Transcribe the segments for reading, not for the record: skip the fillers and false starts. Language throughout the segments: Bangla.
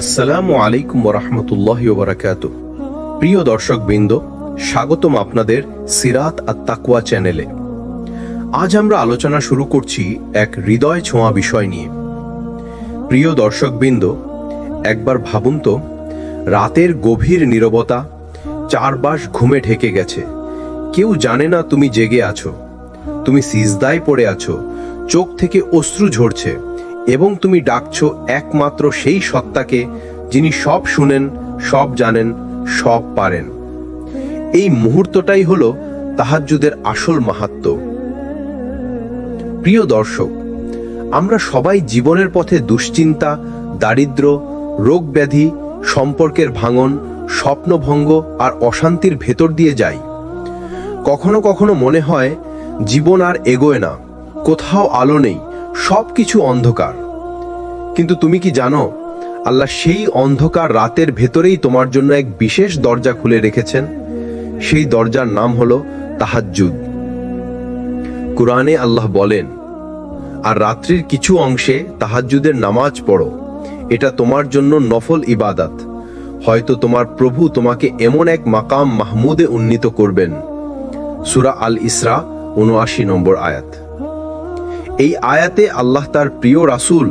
আসসালামু আলাইকুম ওয়া রাহমাতুল্লাহি ওয়া বারাকাতুহু। প্রিয় দর্শকবৃন্দ, স্বাগতম আপনাদের সিরাত আত-তাকওয়া চ্যানেলে। আজ আমরা আলোচনা শুরু করছি এক হৃদয় ছোঁয়া বিষয় নিয়ে। প্রিয় দর্শকবৃন্দ, একবার ভাবুন তো, রাতের গভীর নীরবতা, চারপাশ ঘুমে ঢেকে গেছে, কেউ জানে না তুমি জেগে আছো, তুমি সিজদায় পড়ে আছো, চোখ থেকে অশ্রু ঝরছে, এবং তুমি ডাকছো একমাত্র সেই সত্তাকে যিনি সব শুনেন, সব জানেন, সব পারেন। এই মুহূর্তটাই হলো তাহাজ্জুদের আসল মাহাত্ম্য। প্রিয় দর্শক, আমরা সবাই জীবনের পথে দুশ্চিন্তা, দারিদ্র্য, রোগ ব্যাধি, সম্পর্কের ভাঙন, স্বপ্নভঙ্গ আর অশান্তির ভেতর দিয়ে যাই। কখনো কখনো মনে হয় জীবন আর এগোয় না, কোথাও আলো নেই, সবকিছু অন্ধকার। কিন্তু তুমি কি জানো, আল্লাহ সেই অন্ধকার রাতের ভেতরেই তোমার জন্য এক বিশেষ দরজা খুলে রেখেছেন। সেই দরজার নাম হলো তাহাজ্জুদ। কুরআনে আল্লাহ বলেন, আর রাত্রির কিছু অংশে তাহাজ্জুদের নামাজ পড়ো, এটা তোমার জন্য নফল ইবাদত। হয়তো তোমার প্রভু তোমাকে এমন এক মাকাম মাহমুদে উন্নীত করবেন। সূরা আল ইসরা ৭৯ নম্বর আয়াত। এই আয়াতে আল্লাহ তার প্রিয় রাসূল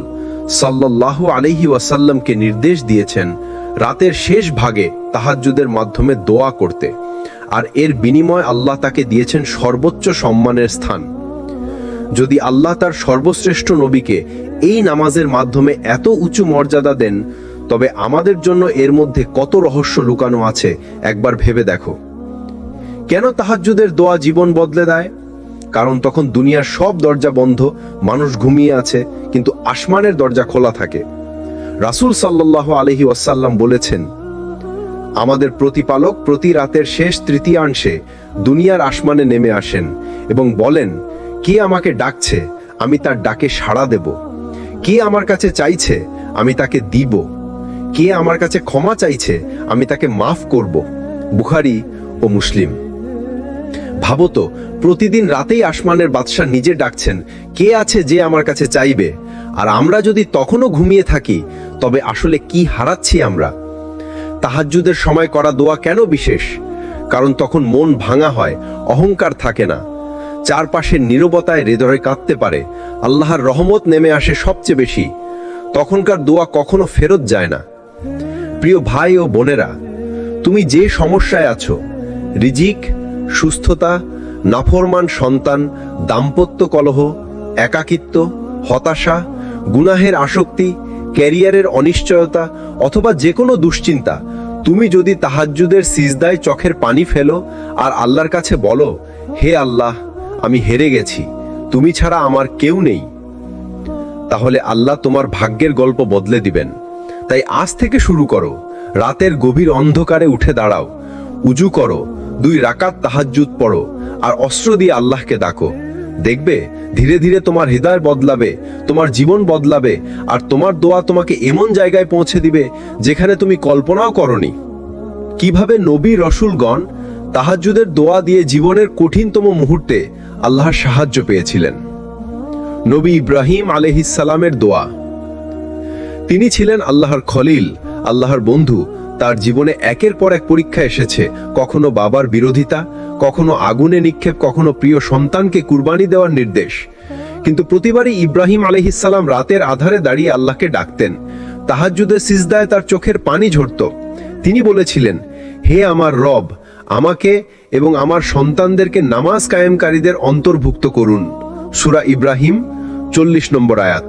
সাল্লাল্লাহু আলাইহি ওয়াসাল্লামকে নির্দেশ দিয়েছেন রাতের শেষ ভাগে তাহাজ্জুদের মাধ্যমে দোয়া করতে, আর এর বিনিময় আল্লাহ তাকে দিয়েছেন সর্বোচ্চ সম্মানের স্থান। যদি আল্লাহ তার সর্বশ্রেষ্ঠ নবীকে এই নামাজের মাধ্যমে এত উঁচু মর্যাদা দেন, তবে আমাদের জন্য এর মধ্যে কত রহস্য লুকানো আছে একবার ভেবে দেখো। কেন তাহাজ্জুদের দোয়া জীবন বদলে দেয়? কারণ তখন দুনিয়ার সব দরজা বন্ধ, মানুষ ঘুমিয়ে আছে, কিন্তু আসমানের দরজা খোলা থাকে। রাসূল সাল্লাল্লাহু আলাইহি ওয়াসাল্লাম বলেছেন, আমাদের প্রতিপালক প্রতি রাতের শেষ তৃতীয়াংশে দুনিয়ার আসমানে নেমে আসেন এবং বলেন, কে আমাকে ডাকছে, আমি তার ডাকে সাড়া দেব। কে আমার কাছে চাইছে, আমি তাকে দিব। কে আমার কাছে ক্ষমা চাইছে, আমি তাকে মাফ করব। বুখারী ও মুসলিম। ভাবো তো, প্রতিদিন রাতেই আসমানের বাদশা নিজে ডাকছেন, কে আছে যে আমার কাছে চাইবে? আর আমরা যদি তখনও ঘুমিয়ে থাকি, তবে আসলে কি হারাচ্ছি আমরা? তাহাজ্জুদের সময় করা দোয়া কেন বিশেষ? কারণ তখন মন ভাঙা হয়, অহংকার থাকে না, চারপাশের নীরবতায় হৃদয়ে কাঁদতে পারে, আল্লাহর রহমত নেমে আসে সবচেয়ে বেশি। তখনকার দোয়া কখনো ফেরত যায় না। প্রিয় ভাই ও বোনেরা, তুমি যে সমস্যায় আছো, রিজিক, সুস্থতা, নাফরমান সন্তান, দাম্পত্য কলহ, একাকিত্ব, হতাশা, গুনাহের আসক্তি, ক্যারিয়ারের অনিশ্চয়তা অথবা যে কোনো দুশ্চিন্তা, তুমি যদি তাহাজ্জুদের সিজদায় চোখের পানি ফেলো আর আল্লাহর কাছে বলো, হে আল্লাহ, আমি হেরে গেছি, তুমি ছাড়া আমার কেউ নেই, তাহলে আল্লাহ তোমার ভাগ্যের গল্প বদলে দিবেন। তাই আজ থেকে শুরু করো, রাতের গভীর অন্ধকারে উঠে দাঁড়াও, উজু করো, 2 রাকাত তাহাজ্জুদ পড়ো, আর অস্ত্র দিয়ে আল্লাহকে ডাকো। দেখবে ধীরে ধীরে তোমার হৃদয় বদলাবে, তোমার জীবন বদলাবে, আর তোমার দোয়া তোমাকে এমন জায়গায় পৌঁছে দিবে যেখানে তুমি কল্পনাও করনি। কিভাবে নবী রাসূলগণ তাহাজ্জুদের দোয়া দিয়ে জীবনের কঠিনতম মুহূর্তে আল্লাহর সাহায্য পেয়েছিলেন। নবী ইব্রাহিম আলাইহিস সালামের দোয়া। তিনি ছিলেন আল্লাহর খলিল, আল্লাহর বন্ধু। তার জীবনে একের পর এক পরীক্ষা এসেছে, কখনো বাবার বিরোধিতা, কখনো আগুনে নিক্ষেপ, কখনো প্রিয় সন্তানকে কুরবানি দেওয়ার নির্দেশ। কিন্তু প্রতিবারই ইব্রাহিম আলাইহিস সালাম রাতের আধারে দাঁড়িয়ে আল্লাহকে ডাকতেন। তাহাজ্জুদের সিজদায় তার চোখের পানি ঝরত। তিনি বলেছিলেন, হে আমার রব, আমাকে এবং আমার সন্তানদেরকে নামাজ কায়েমকারীদের অন্তর্ভুক্ত করুন। সূরা ইব্রাহিম 40 নম্বর আয়াত।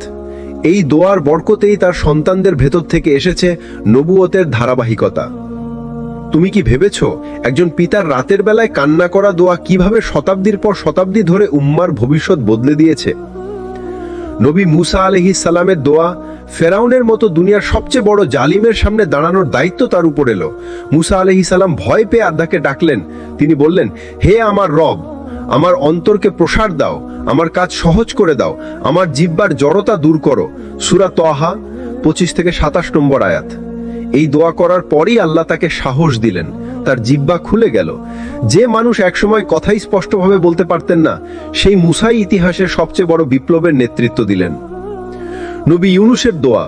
এই দোয়ার বরকতেই তার সন্তানদের ভেতর থেকে এসেছে নবুয়তের ধারাবাহিকতা। তুমি কি ভেবেছো একজন পিতার রাতের বেলায় কান্না করা দোয়া কিভাবে শতাব্দীর পর শতাব্দী ধরে উম্মার ভবিষ্যৎ বদলে দিয়েছে? নবী মুসা আলাইহিস সালামের দোয়া। ফেরাউনের মতো দুনিয়ার সবচেয়ে বড় জালিমের সামনে দাঁড়ানোর দায়িত্ব তার উপর এলো। মুসা আলাইহিস সালাম ভয় পেয়ে আল্লাহকে ডাকলেন। তিনি বললেন, হে আমার রব, আমার অন্তরকে প্রসার দাও, আমার কাজ সহজ করে দাও, আমার জিহ্বার জড়তা দূর করো। সূরা তাহা 25 থেকে 27 নম্বর আয়াত। এই দোয়া করার পরই আল্লাহ তাকে সাহস দিলেন, তার জিহ্বা খুলে গেল। যে মানুষ একসময় কথাই স্পষ্টভাবে বলতে পারতেন না, সেই মুসাই ইতিহাসের সবচেয়ে বড় বিপ্লবের নেতৃত্ব দিলেন। নবী ইউনুসের দোয়া,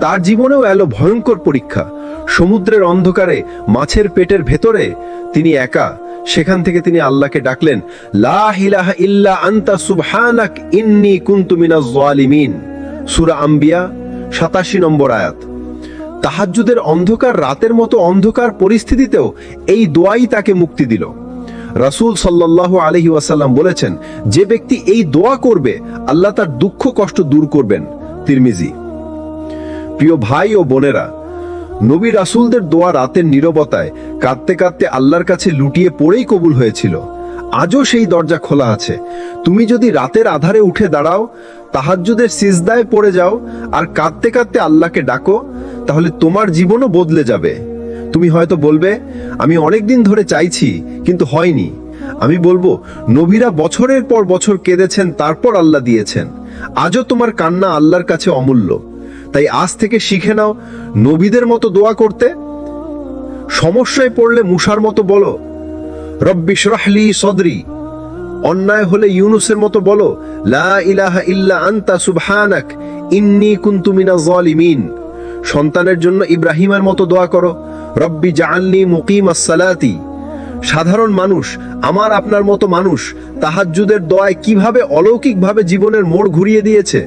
তার জীবনেও এলো ভয়ঙ্কর পরীক্ষা। সমুদ্রের অন্ধকারে মাছের পেটের ভেতরে তিনি একা, সেখান থেকে তিনি আল্লাহকে ডাকলেন, লা ইলাহা ইল্লা আনতা সুবহানাক ইন্নী কুনতু মিনাজ জালিমিন। সূরা আম্বিয়া 87 নম্বর আয়াত। তাহাজ্জুদের অন্ধকার রাতের মতো অন্ধকার পরিস্থিতিতেও এই দোয়াই তাকে মুক্তি দিল। রাসূল সাল্লাল্লাহু আলাইহি ওয়াসাল্লাম বলেছেন, যে ব্যক্তি এই দোয়া করবে আল্লাহ তার দুঃখ কষ্ট দূর করবেন। তিরমিজি। প্রিয় ভাই ও বোনেরা, নবী রাসূলদের দোয়া রাতের নীরবতায় কাঁদতে কাঁদতে আল্লাহর কাছে লুটিয়ে পড়েই কবুল হয়েছিল। আজও সেই দরজা খোলা আছে। তুমি যদি রাতের আধারে উঠে দাঁড়াও, তাহাজ্জুদের সিজদায় পড়ে যাও আর কাঁদতে কাঁদতে আল্লাহকে ডাকো, তাহলে তোমার জীবনও বদলে যাবে। তুমি হয়তো বলবে, আমি অনেকদিন ধরে চাইছি কিন্তু হয়নি। আমি বলবো, নবীরা বছরের পর বছর কেঁদেছেন, তারপর আল্লাহ দিয়েছেন। আজও তোমার কান্না আল্লাহর কাছে অমূল্য। তাই আজ থেকে শিখে নাও নবীদের মতো দোয়া করতে। সমস্যায় পড়লে মুসার মতো বলো, রব্বি শরহলি সদরি। অন্যায় হলে ইউনুসের মতো বলো, লা ইলাহা ইল্লা আনতা সুবহানাক ইন্নী কুনতু মিনাজ জালিমিন। সন্তানের জন্য ইব্রাহিমের মতো দোয়া করো, রব্বি জাআলনি মুকিমাস সালাতি। সাধারণ মানুষ, আমার আপনার মতো মানুষ তাহাজ্জুদের দোয়ায় কিভাবে অলৌকিকভাবে জীবনের মোড় ঘুরিয়ে দিয়েছে।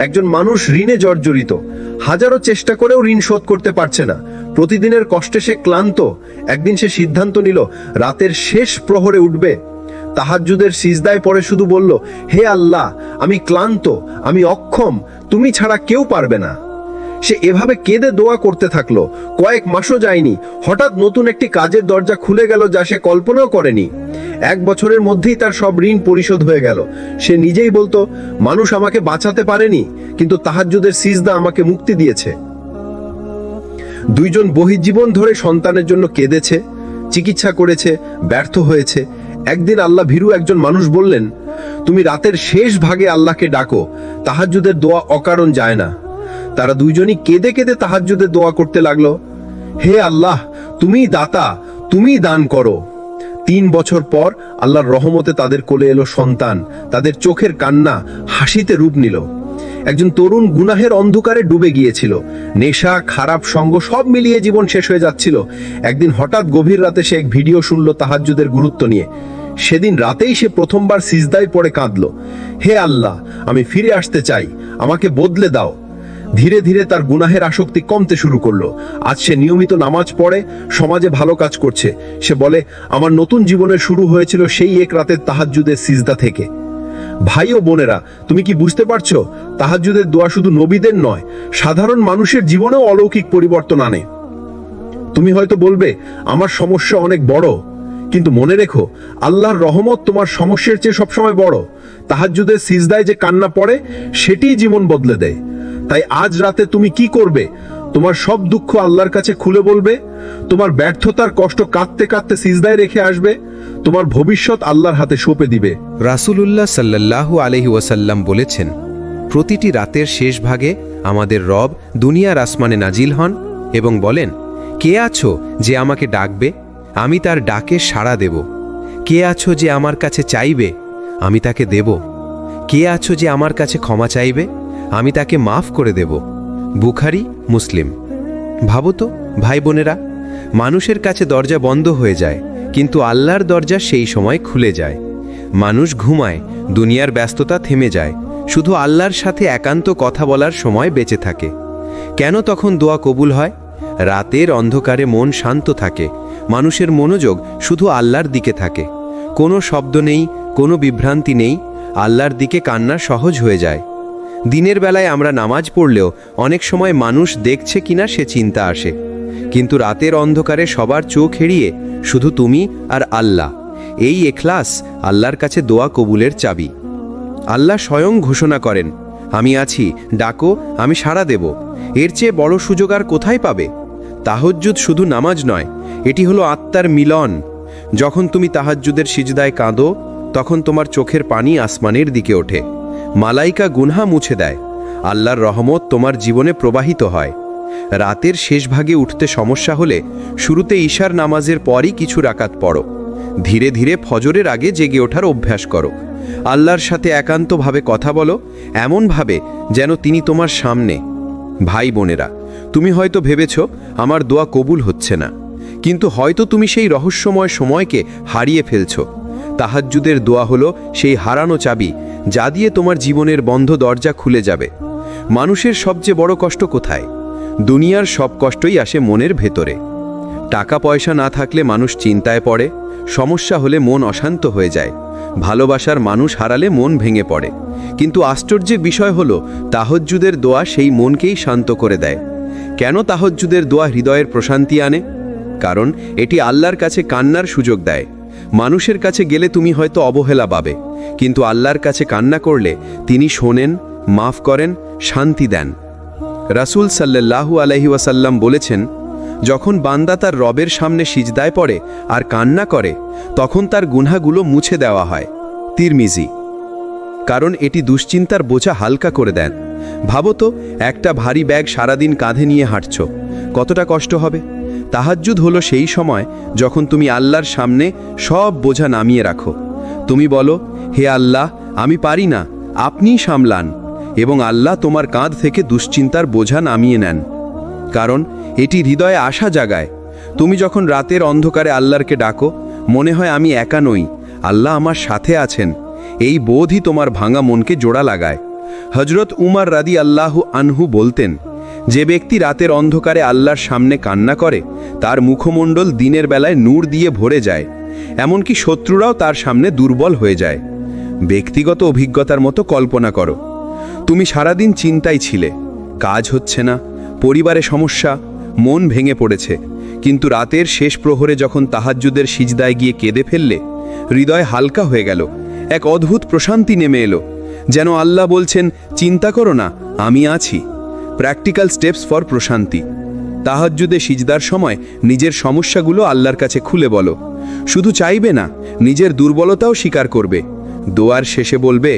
একজন মানুষ ঋণে জর্জরিত, হাজারো চেষ্টা করেও ঋণ শোধ করতে পারছে না। প্রতিদিনের কষ্টে সে ক্লান্ত। একদিন সে সিদ্ধান্ত নিল রাতের শেষ প্রহরে উঠবে। তাহাজ্জুদের সিজদায় পড়ে শুধু বলল, হে আল্লাহ, আমি ক্লান্ত, আমি অক্ষম, তুমি ছাড়া কেউ পারবে না। সে এভাবে কেঁদে দোয়া করতে থাকলো। কয়েক মাসও যায়নি, হঠাৎ নতুন একটি কাজের দরজা খুলে গেল যা সে কল্পনাও করেনি। 1 বছরের মধ্যেই তার সব ঋণ পরিশোধ হয়ে গেল। সে নিজেই বলতো, মানুষ আমাকে বাঁচাতে পারেনি, কিন্তু তাহাজ্জুদের সিজদা আমাকে মুক্তি দিয়েছে। 2 জন বহির্জীবন ধরে সন্তানের জন্য কেঁদেছে, চিকিৎসা করেছে, ব্যর্থ হয়েছে। একদিন আল্লাহ ভীরু একজন মানুষ বললেন, তুমি রাতের শেষ ভাগে আল্লাহকে ডাকো, তাহাজ্জুদের দোয়া অকারণ যায় না। তারা 2 জনই কেঁদে কেঁদে তাহাজ্জুদের দোয়া করতে লাগলো, হে আল্লাহ, তুমিই দাতা, তুমিই দান করো। 3 বছর পর আল্লাহর রহমতে তাদের কোলে এলো সন্তান। তাদের চোখের কান্না হাসিতে রূপ নিল। একজন তরুণ গুনাহের অন্ধকারে ডুবে গিয়েছিল। নেশা, খারাপ সঙ্গ সব মিলিয়ে জীবন শেষ হয়ে যাচ্ছিল। একদিন হঠাৎ গভীর রাতে সে এক ভিডিও শুনলো তাহাজ্জুদের গুরুত্ব নিয়ে। সেদিন রাতেই সে প্রথমবার সিজদায় পড়ে কাঁদলো, হে আল্লাহ, আমি ফিরে আসতে চাই, আমাকে বদলে দাও। ধীরে ধীরে তার গুনাহের আসক্তি কমতে শুরু করলো। আজ সে নিয়মিত নামাজ পড়ে, সমাজে ভালো কাজ করছে। সে বলে, আমার নতুন জীবনের শুরু হয়েছিল সেই এক রাতের তাহাজ্জুদের সিজদা থেকে। ভাই ও বোনেরা, তুমি কি বুঝতে পারছো? তাহাজ্জুদের দোয়া শুধু নবীদের নয়, সাধারণ মানুষের জীবনেও অলৌকিক পরিবর্তন আনে। তুমি হয়তো বলবে, আমার সমস্যা অনেক বড়, কিন্তু মনে রেখো, আল্লাহর রহমত তোমার সমস্যার চেয়ে সবসময় বড়। তাহাজ্জুদের সিজদায় যে কান্না পড়ে, সেটিই জীবন বদলে দেয়। তাই আজ রাতে তুমি কি করবে? তোমার সব দুঃখ আল্লাহর কাছে খুলে বলবে, তোমার ব্যর্থতার কষ্ট কাঁদতে কাঁদতে সিজদায় রেখে আসবে, তোমার ভবিষ্যৎ আল্লাহর হাতে সঁপে দিবে। রাসূলুল্লাহ সাল্লাল্লাহু আলাইহি ওয়াসাল্লাম বলেছেন, প্রতিটি রাতের শেষ ভাগে আমাদের রব দুনিয়ার আসমানে নাজিল হন এবং বলেন, কে আছো যে আমাকে ডাকবে, আমি তার ডাকে সাড়া দেব। কে আছো যে আমার কাছে চাইবে, আমি তাকে দেব। কে আছো যে আমার কাছে ক্ষমা চাইবে, আমি তাকে মাফ করে দেব। বুখারী, মুসলিম। ভাবো তো ভাই বোনেরা, মানুষের কাছে দরজা বন্ধ হয়ে যায়, কিন্তু আল্লাহর দরজা সেই সময় খুলে যায়। মানুষ ঘুমায়, দুনিয়ার ব্যস্ততা থেমে যায়, শুধু আল্লাহর সাথে একান্ত কথা বলার সময় বেঁচে থাকে। কেন তখন দোয়া কবুল হয়? রাতের অন্ধকারে মন শান্ত থাকে, মানুষের মনোযোগ শুধু আল্লাহর দিকে থাকে। কোনো শব্দ নেই, কোনো বিভ্রান্তি নেই, আল্লাহর দিকে কান্না সহজ হয়ে যায়। দিনের বেলায় আমরা নামাজ পড়লেও অনেক সময় মানুষ দেখছে কিনা সে চিন্তা আসে, কিন্তু রাতের অন্ধকারে সবার চোখ এড়িয়ে শুধু তুমি আর আল্লাহ। এই ইখলাস আল্লাহর কাছে দোয়া কবুলের চাবি। আল্লাহ স্বয়ং ঘোষণা করেন, আমি আছি, ডাকো, আমি সাড়া দেব। এর চেয়ে বড় সুযোগ আর কোথায় পাবে? তাহাজ্জুদ শুধু নামাজ নয়, এটি হলো আত্মার মিলন। যখন তুমি তাহাজ্জুদের সিজদায় কাঁদো, তখন তোমার চোখের পানি আসমানের দিকে ওঠে। মালাইকা গুনহা মুছে দেয়, আল্লাহর রহমত তোমার জীবনে প্রবাহিত হয়। রাতের শেষ ভাগে উঠতে সমস্যা হলে শুরুতে ঈশার নামাজের পরই কিছু রাকাত পড়ো। ধীরে ধীরে ফজরের আগে জেগে ওঠার অভ্যাস করো। আল্লাহর সাথে একান্তভাবে কথা বলো, এমনভাবে যেন তিনি তোমার সামনে। ভাই বোনেরা, তুমি হয়তো ভেবেছ আমার দোয়া কবুল হচ্ছে না, কিন্তু হয়তো তুমি সেই রহস্যময় সময়কে হারিয়ে ফেলছ। তাহাজ্জুদের দোয়া হলো সেই হারানো চাবি, যা দিয়ে তোমার জীবনের বন্ধ দরজা খুলে যাবে। মানুষের সবচেয়ে বড় কষ্ট কোথায়? দুনিয়ার সব কষ্টই আসে মনের ভেতরে। টাকা পয়সা না থাকলে মানুষ চিন্তায় পড়ে, সমস্যা হলে মন অশান্ত হয়ে যায়, ভালোবাসার মানুষ হারালে মন ভেঙে পড়ে। কিন্তু আশ্চর্যের বিষয় হলো তাহাজ্জুদের দোয়া সেই মনকেই শান্ত করে দেয়। কেন তাহাজ্জুদের দোয়া হৃদয়ের প্রশান্তি আনে? কারণ এটি আল্লাহর কাছে কান্নার সুযোগ দেয়। মানুষের কাছে গেলে তুমি হয়তো অবহেলা পাবে, কিন্তু আল্লাহর কাছে কান্না করলে তিনি শোনেন, মাফ করেন, শান্তি দেন। রাসূল সাল্লাল্লাহু আলাইহি ওয়াসাল্লাম বলেছেন, যখন বান্দা তার রবের সামনে সিজদায় পড়ে আর কান্না করে, তখন তার গুনাহগুলো মুছে দেওয়া হয়। তিরমিজি। কারণ এটি দুশ্চিন্তার বোঝা হালকা করে দেন। ভাবো তো, একটা ভারী ব্যাগ সারাদিন কাঁধে নিয়ে হাঁটছ, কতটা কষ্ট হবে। তাহাজ্জুদ হলো সেই সময় যখন তুমি আল্লাহর সামনে সব বোঝা নামিয়ে রাখো। তুমি বলো, হে আল্লাহ, আমি পারি না, আপনিই সামলান, এবং আল্লাহ তোমার কাঁধ থেকে দুশ্চিন্তার বোঝা নামিয়ে নেন। কারণ এটি হৃদয়ে আশা জাগায়। তুমি যখন রাতের অন্ধকারে আল্লাহকে ডাকো, মনে হয় আমি একা নই, আল্লাহ আমার সাথে আছেন। এই বোধই তোমার ভাঙা মনকে জোড়া লাগায়। হজরত উমর রাদিয়াল্লাহু আনহু বলতেন, যে ব্যক্তি রাতের অন্ধকারে আল্লাহর সামনে কান্না করে, তার মুখমণ্ডল দিনের বেলায় নূর দিয়ে ভরে যায়, এমনকি শত্রুরাও তার সামনে দুর্বল হয়ে যায়। ব্যক্তিগত অভিজ্ঞতার মতো কল্পনা করো, তুমি সারাদিন চিন্তায় ছিলে, কাজ হচ্ছে না, পরিবারে সমস্যা, মন ভেঙে পড়েছে, কিন্তু রাতের শেষ প্রহরে যখন তাহাজ্জুদের সিজদায় গিয়ে কেঁদে ফেললে, হৃদয় হালকা হয়ে গেল, এক অদ্ভুত প্রশান্তি নেমে এলো, যেন আল্লাহ বলছেন, চিন্তা করো না, আমি আছি। প্র্যাকটিক্যাল স্টেপস ফর প্রশান্তি। তাহাজ্জুদে সিজদার সময় নিজের সমস্যাগুলো আল্লাহর কাছে খুলে বলো। শুধু চাইবে না, নিজের দুর্বলতাও স্বীকার করবে। দোয়ার শেষে বলবে,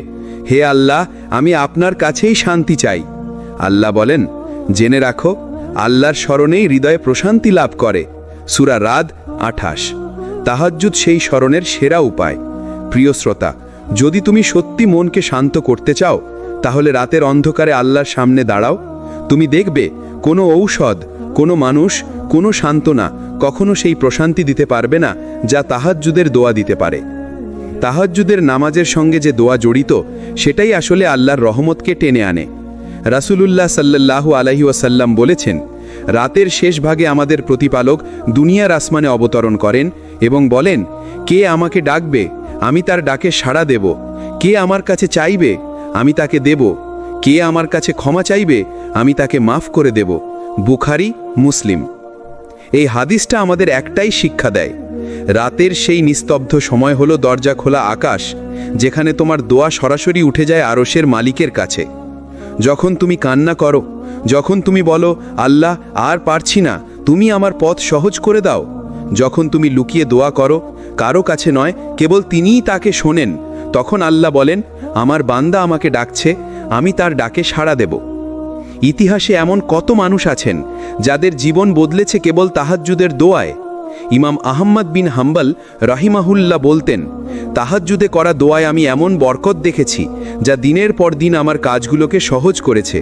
হে আল্লাহ, আমি আপনার কাছেই শান্তি চাই। আল্লাহ বলেন, জেনে রাখো, আল্লাহর স্মরণেই হৃদয়ে প্রশান্তি লাভ করে। সূরা রাদ 28। তাহাজ্জুদ সেই স্মরণের সেরা উপায়। প্রিয় শ্রোতা, যদি তুমি সত্যি মনকে শান্ত করতে চাও, তাহলে রাতের অন্ধকারে আল্লাহর সামনে দাঁড়াও। তুমি দেখবে কোনো ঔষধ, কোনো মানুষ, কোনো সান্ত্বনা কখনো সেই প্রশান্তি দিতে পারবে না যা তাহাজ্জুদের দোয়া দিতে পারে। তাহাজ্জুদের নামাজের সঙ্গে যে দোয়া জড়িত, সেটাই আসলে আল্লাহর রহমতকে টেনে আনে। রাসূলুল্লাহ সাল্লাল্লাহু আলাইহি ওয়াসাল্লাম বলেছেন, রাতের শেষ ভাগে আমাদের প্রতিপালক দুনিয়ার আসমানে অবতরণ করেন এবং বলেন, কে আমাকে ডাকবে, আমি তার ডাকে সাড়া দেব। কে আমার কাছে চাইবে, আমি তাকে দেব। কে আমার কাছে ক্ষমা চাইবে, আমি তাকে মাফ করে দেব। বুখারী, মুসলিম। এই হাদিসটা আমাদের একটাই শিক্ষা দেয়, রাতের সেই নিস্তব্ধ সময় হলো দরজা খোলা আকাশ, যেখানে তোমার দোয়া সরাসরি উঠে যায় আরশের মালিকের কাছে। যখন তুমি কান্না করো, যখন তুমি বলো, আল্লাহ আর পারছি না, তুমি আমার পথ সহজ করে দাও, যখন তুমি লুকিয়ে দোয়া করো, কারো কাছে নয়, কেবল তিনিই তাকে শোনেন, তখন আল্লাহ বলেন, আমার বান্দা আমাকে ডাকছে, আমি তার ডাকে সাড়া দেব। ইতিহাসে এমন কত মানুষ আছেন যাদের জীবন বদলেছে কেবল তাহাজ্জুদের দোয়ায়। ইমাম আহমদ বিন হাম্বল রাহিমাহুল্লাহ বলতেন, তাহাজ্জুদে করা দোয়ায় আমি এমন বরকত দেখেছি যা দিনের পর দিন আমার কাজগুলোকে সহজ করেছে।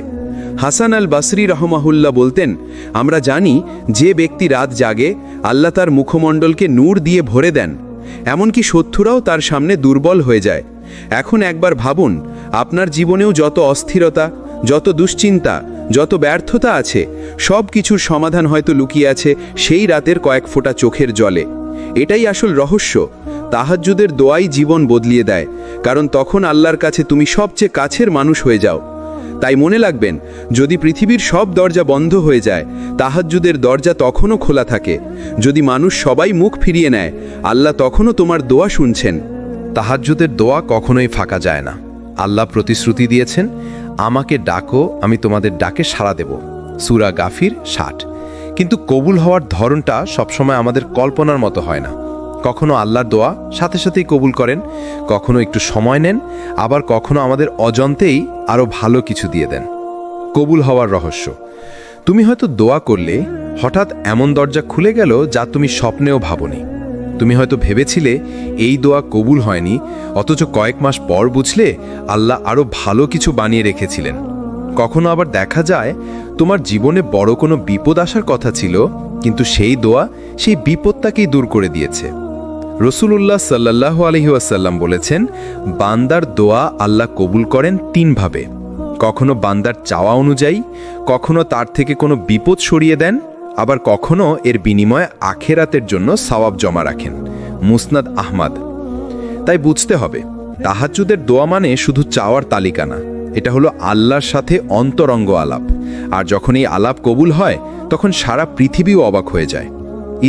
হাসান আল বাসরি রহমাহুল্লাহ বলতেন, আমরা জানি যে ব্যক্তি রাত জাগে, আল্লাহ তার মুখমণ্ডলকে নূর দিয়ে ভরে দেন, এমনকি শত্রুরাও তার সামনে দুর্বল হয়ে যায়। এখন একবার ভাবুন, আপনার জীবনেও যত অস্থিরতা, যত দুশ্চিন্তা, যত ব্যর্থতা আছে, সব কিছুর সমাধান হয়তো লুকিয়ে আছে সেই রাতের কয়েক ফোঁটা চোখের জলে। এটাই আসল রহস্য। তাহাজ্জুদের দোয়াই জীবন বদলিয়ে দেয়, কারণ তখন আল্লাহর কাছে তুমি সবচেয়ে কাছের মানুষ হয়ে যাও। তাই মনে রাখবেন, যদি পৃথিবীর সব দরজা বন্ধ হয়ে যায়, তাহাজ্জুদের দরজা তখনও খোলা থাকে। যদি মানুষ সবাই মুখ ফিরিয়ে নেয়, আল্লাহ তখনও তোমার দোয়া শুনছেন। তাহাজ্জুদের দোয়া কখনোই ফাঁকা যায় না। আল্লাহ প্রতিশ্রুতি দিয়েছেন, আমাকে ডাকো, আমি তোমাদের ডাকে সাড়া দেব। সূরা গাফির 60। কিন্তু কবুল হওয়ার ধরনটা সবসময় আমাদের কল্পনার মতো হয় না। কখনো আল্লাহর দোয়া সাথে সাথেই কবুল করেন, কখনো একটু সময় নেন, আবার কখনো আমাদের অজান্তেই আরও ভালো কিছু দিয়ে দেন। কবুল হওয়ার রহস্য। তুমি হয়তো দোয়া করলে হঠাৎ এমন দরজা খুলে গেল যা তুমি স্বপ্নেও ভাবনি। তুমি হয়তো ভেবেছিলে এই দোয়া কবুল হয়নি, অথচ কয়েক মাস পর বুঝলে আল্লাহ আরও ভালো কিছু বানিয়ে রেখেছিলেন। কখনো আবার দেখা যায় তোমার জীবনে বড় কোনো বিপদ আসার কথা ছিল, কিন্তু সেই দোয়া সেই বিপদটাকেই দূর করে দিয়েছে। রাসূলুল্লাহ সাল্লাল্লাহু আলাইহি ওয়াসাল্লাম বলেছেন, বান্দার দোয়া আল্লাহ কবুল করেন তিনভাবে। কখনো বান্দার চাওয়া অনুযায়ী, কখনো তার থেকে কোনো বিপদ সরিয়ে দেন, আবার কখনো এর বিনিময়ে আখেরাতের জন্য সওয়াব জমা রাখেন। মুসনাদ আহমদ। তাই বুঝতে হবে, তাহাজ্জুদের দোয়া মানে শুধু চাওয়ার তালিকা না, এটা হলো আল্লাহর সাথে অন্তরঙ্গ আলাপ। আর যখন এই আলাপ কবুল হয়, তখন সারা পৃথিবীও অবাক হয়ে যায়।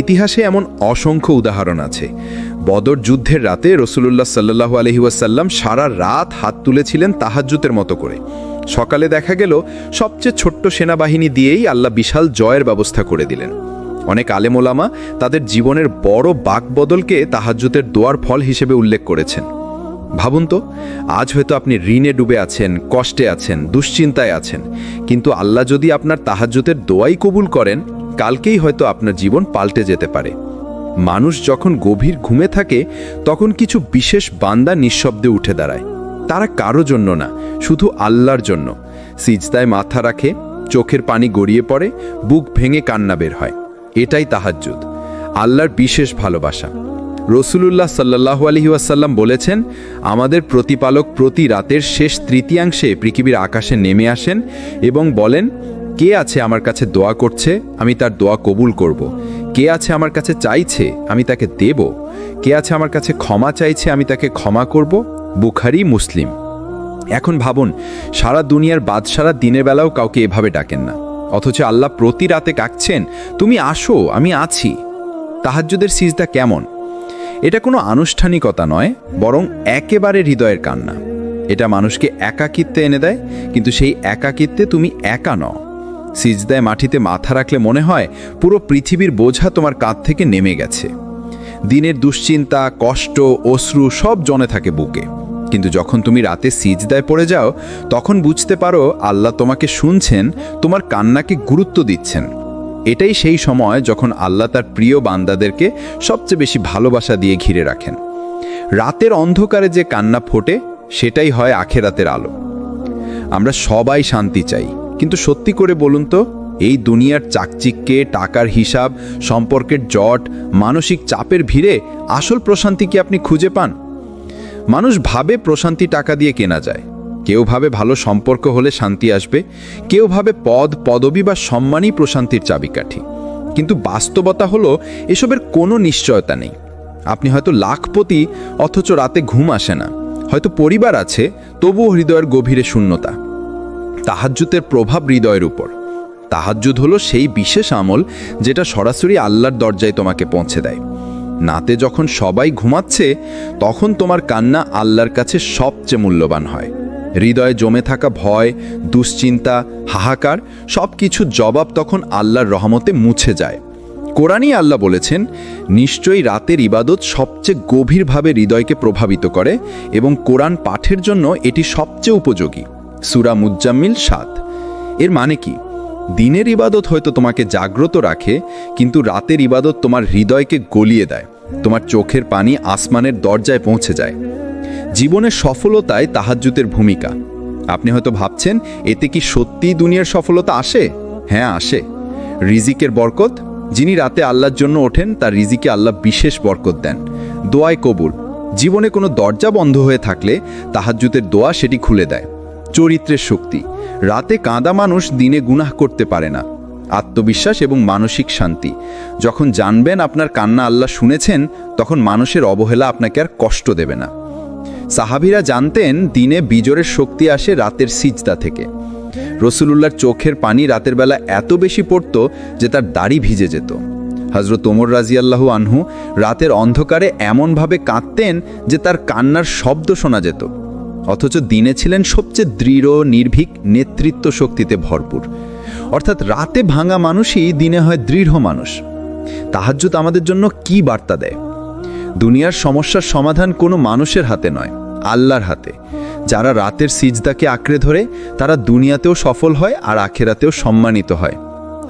ইতিহাসে এমন অসংখ্য উদাহরণ আছে। বদর যুদ্ধের রাতে রাসূলুল্লাহ সাল্লাল্লাহু আলাইহি ওয়াসাল্লাম সারা রাত হাত তুলেছিলেন তাহাজ্জুদের মতো করে। সকালে দেখা গেল সবচেয়ে ছোট্ট সেনাবাহিনী দিয়েই আল্লাহ বিশাল জয়ের ব্যবস্থা করে দিলেন। অনেক আলেম ওলামা তাদের জীবনের বড় বাকবদলকে তাহাজ্জুদের দোয়ার ফল হিসেবে উল্লেখ করেছেন। ভাবুন তো, আজ হয়তো আপনি ঋণে ডুবে আছেন, কষ্টে আছেন, দুশ্চিন্তায় আছেন, কিন্তু আল্লাহ যদি আপনার তাহাজ্জুদের দোয়াই কবুল করেন, কালকেই হয়তো আপনার জীবন পাল্টে যেতে পারে। মানুষ যখন গভীর ঘুমে থাকে, তখন কিছু বিশেষ বান্দা নিঃশব্দে উঠে দাঁড়ায়। তারা কারো জন্য না, শুধু আল্লাহর জন্য। সিজদায় মাথা রাখে, চোখের পানি গড়িয়ে পড়ে, বুক ভেঙে কান্না বের হয়। এটাই তাহাজ্জুদ, আল্লাহর বিশেষ ভালোবাসা। রাসূলুল্লাহ সাল্লাল্লাহু আলাইহি ওয়াসাল্লাম বলেছেন, আমাদের প্রতিপালক প্রতি রাতের শেষ তৃতীয়াংশে পৃথিবীর আকাশে নেমে আসেন এবং বলেন, কে আছে আমার কাছে দোয়া করছে, আমি তার দোয়া কবুল করব। কে আছে আমার কাছে চাইছে, আমি তাকে দেব। কে আছে আমার কাছে ক্ষমা চাইছে, আমি তাকে ক্ষমা করব। বুখারী, মুসলিম। এখন ভাবুন, সারা দুনিয়ার বাদশারা দিনের বেলাও কাউকে এভাবে ডাকেন না, অথচ আল্লাহ প্রতি রাতে ডাকছেন, তুমি আসো, আমি আছি। তাহাজ্জুদের সিজদা কেমন? এটা কোনো আনুষ্ঠানিকতা নয়, বরং একেবারে হৃদয়ের কান্না। এটা মানুষকে একাকিত্বে এনে দেয়, কিন্তু সেই একাকিত্বে তুমি একা নও। সিজদায় মাটিতে মাথা রাখলে মনে হয় পুরো পৃথিবীর বোঝা তোমার কাঁধ থেকে নেমে গেছে। দিনের দুশ্চিন্তা, কষ্ট, অশ্রু সব জমে থাকে বুকে, কিন্তু যখন তুমি রাতে সিজদায় পড়ে যাও, তখন বুঝতে পারো আল্লাহ তোমাকে শুনছেন, তোমার কান্নাকে গুরুত্ব দিচ্ছেন। এটাই সেই সময় যখন আল্লাহ তার প্রিয় বান্দাদেরকে সবচেয়ে বেশি ভালোবাসা দিয়ে ঘিরে রাখেন। রাতের অন্ধকারে যে কান্না ফোটে, সেটাই হয় আখেরাতের আলো। আমরা সবাই শান্তি চাই, কিন্তু সত্যি করে বলুন তো, এই দুনিয়ার চাকচিক্যে, টাকার হিসাব, সম্পর্কের জট, মানসিক চাপের ভিড়ে আসল প্রশান্তি কি আপনি খুঁজে পান? মানুষ ভাবে প্রশান্তি টাকা দিয়ে কেনা যায়। কেউ ভাবে ভালো সম্পর্ক হলে শান্তি আসবে, কেউ ভাবে পদ, পদবি বা সম্মানই প্রশান্তির চাবিকাঠি। কিন্তু বাস্তবতা হলো, এসবের কোনো নিশ্চয়তা নেই। আপনি হয়তো লাখপতি, অথচ রাতে ঘুম আসে না। হয়তো পরিবার আছে, তবুও হৃদয়ের গভীরে শূন্যতা। তাহাজ্জুদের প্রভাব হৃদয়ের উপর। তাহাজ্জুদ হলো সেই বিশেষ আমল যেটা সরাসরি আল্লাহর দরজায় তোমাকে পৌঁছে দেয়। নাতে যখন সবাই ঘুমাচ্ছে, তখন তোমার কান্না আল্লাহর কাছে সবচেয়ে মূল্যবান হয়। হৃদয়ে জমে থাকা ভয়, দুশ্চিন্তা, হাহাকার সব কিছুর জবাব তখন আল্লাহর রহমতে মুছে যায়। কোরআনই আল্লাহ বলেছেন, নিশ্চয়ই রাতের ইবাদত সবচেয়ে গভীরভাবে হৃদয়কে প্রভাবিত করে এবং কোরআন পাঠের জন্য এটি সবচেয়ে উপযোগী। সূরা মুজ্জাম্মিল ৭। এর মানে কি? দিনের ইবাদত হয়তো তোমাকে জাগ্রত রাখে, কিন্তু রাতের ইবাদত তোমার হৃদয়কে গলিয়ে দেয়। তোমার চোখের পানি আসমানের দরজায় পৌঁছে যায়। জীবনের সফলতায় তাহাজ্জুদের ভূমিকা। আপনি হয়তো ভাবছেন, এতে কি সত্যিই দুনিয়ার সফলতা আসে? হ্যাঁ, আসে। রিজিকের বরকত। যিনি রাতে আল্লাহর জন্য ওঠেন, তার রিজিকে আল্লাহ বিশেষ বরকত দেন। দোয়ায় কবুল। জীবনে কোনো দরজা বন্ধ হয়ে থাকলে তাহাজ্জুদের দোয়া সেটি খুলে দেয়। চরিত্রের শক্তি। রাতে কাঁদা মানুষ দিনে গুনাহ করতে পারে না। আত্মবিশ্বাস এবং মানসিক শান্তি। যখন জানবেন আপনার কান্না আল্লাহ শুনেছেন, তখন মানুষের অবহেলা আপনাকে আর কষ্ট দেবে না। সাহাবীরা জানতেন, দিনে বিজয়ের শক্তি আসে রাতের সিজদা থেকে। রাসূলুল্লাহর চোখের পানি রাতের বেলা এত বেশি পড়ত যে তার দাড়ি ভিজে যেত। হযরত ওমর রাদিয়াল্লাহু আনহু রাতের অন্ধকারে এমনভাবে কাঁদতেন যে তার কান্নার শব্দ শোনা যেত, অথচ দিনে ছিলেন সবচেয়ে দৃঢ়, নির্ভীক, নেতৃত্ব শক্তিতে ভরপুর। অর্থাৎ রাতে ভাঙা মানুষই দিনে হয় দৃঢ় মানুষ। তাহাজ্জুদ আমাদের জন্য কি বার্তা দেয়? দুনিয়ার সমস্যার সমাধান কোনো মানুষের হাতে নয়, আল্লাহর হাতে। যারা রাতের সিজদাকে আঁকড়ে ধরে, তারা দুনিয়াতেও সফল হয় আর আখেরাতেও সম্মানিত হয়।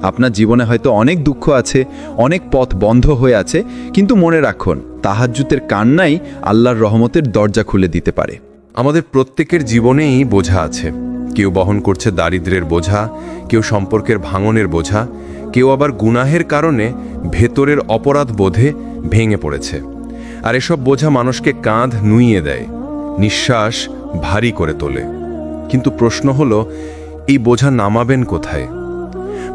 আপনার জীবনে হয়তো অনেক দুঃখ আছে, অনেক পথ বন্ধ হয়ে আছে, কিন্তু মনে রাখুন তাহাজ্জুদের কান্নাই আল্লাহর রহমতের দরজা খুলে দিতে পারে। আমাদের প্রত্যেকের জীবনেই বোঝা আছে। কেউ বহন করছে দারিদ্র্যের বোঝা, কেউ সম্পর্কের ভাঙনের বোঝা, কেউ আবার গুনাহের কারণে ভেতরের অপরাধ বোধে ভেঙে পড়েছে। আর এসব বোঝা মানুষকে কাঁধ নুইয়ে দেয়, নিঃশ্বাস ভারী করে তোলে। কিন্তু প্রশ্ন হলো, এই বোঝা নামাবেন কোথায়?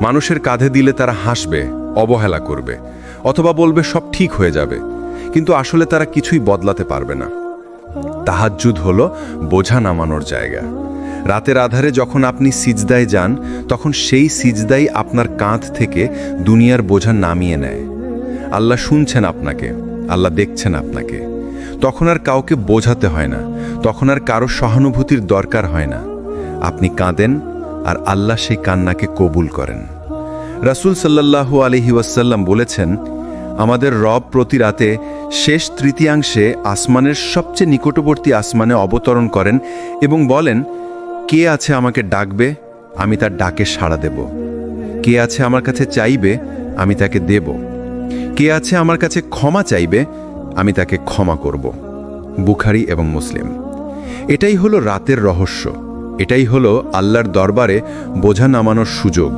মানুষের কাঁধে দিলে তারা হাসবে, অবহেলা করবে, অথবা বলবে সব ঠিক হয়ে যাবে, কিন্তু আসলে তারা কিছুই বদলাতে পারবে না। তাহাজ্জুদ হলো বোঝা নামানোর জায়গা। রাতের আধারে যখন আপনি সিজদায় যান, তখন সেই সিজদাই আপনার কাঁধ থেকে দুনিয়ার বোঝা নামিয়ে নেয়। আল্লাহ শুনছেন আপনাকে, আল্লাহ দেখছেন আপনাকে। তখন আর কাউকে বোঝাতে হয় না, তখন আর কারো সহানুভূতির দরকার হয় না। আপনি কাঁদেন আর আল্লাহ সেই কান্নাকে কবুল করেন। রাসূল সাল্লাল্লাহু আলাইহি ওয়াসাল্লাম বলেছেন, আমাদের রব প্রতি রাতে শেষ তৃতীয়াংশে আসমানের সবচেয়ে নিকটবর্তী আসমানে অবতরণ করেন এবং বলেন, কে আছে আমাকে ডাকবে, আমি তার ডাকে সাড়া দেব। কে আছে আমার কাছে চাইবে, আমি তাকে দেব। কে আছে আমার কাছে ক্ষমা চাইবে, আমি তাকে ক্ষমা করব। বুখারী এবং মুসলিম। এটাই হলো রাতের রহস্য, এটাই হলো আল্লাহর দরবারে বোঝা নামানোর সুযোগ।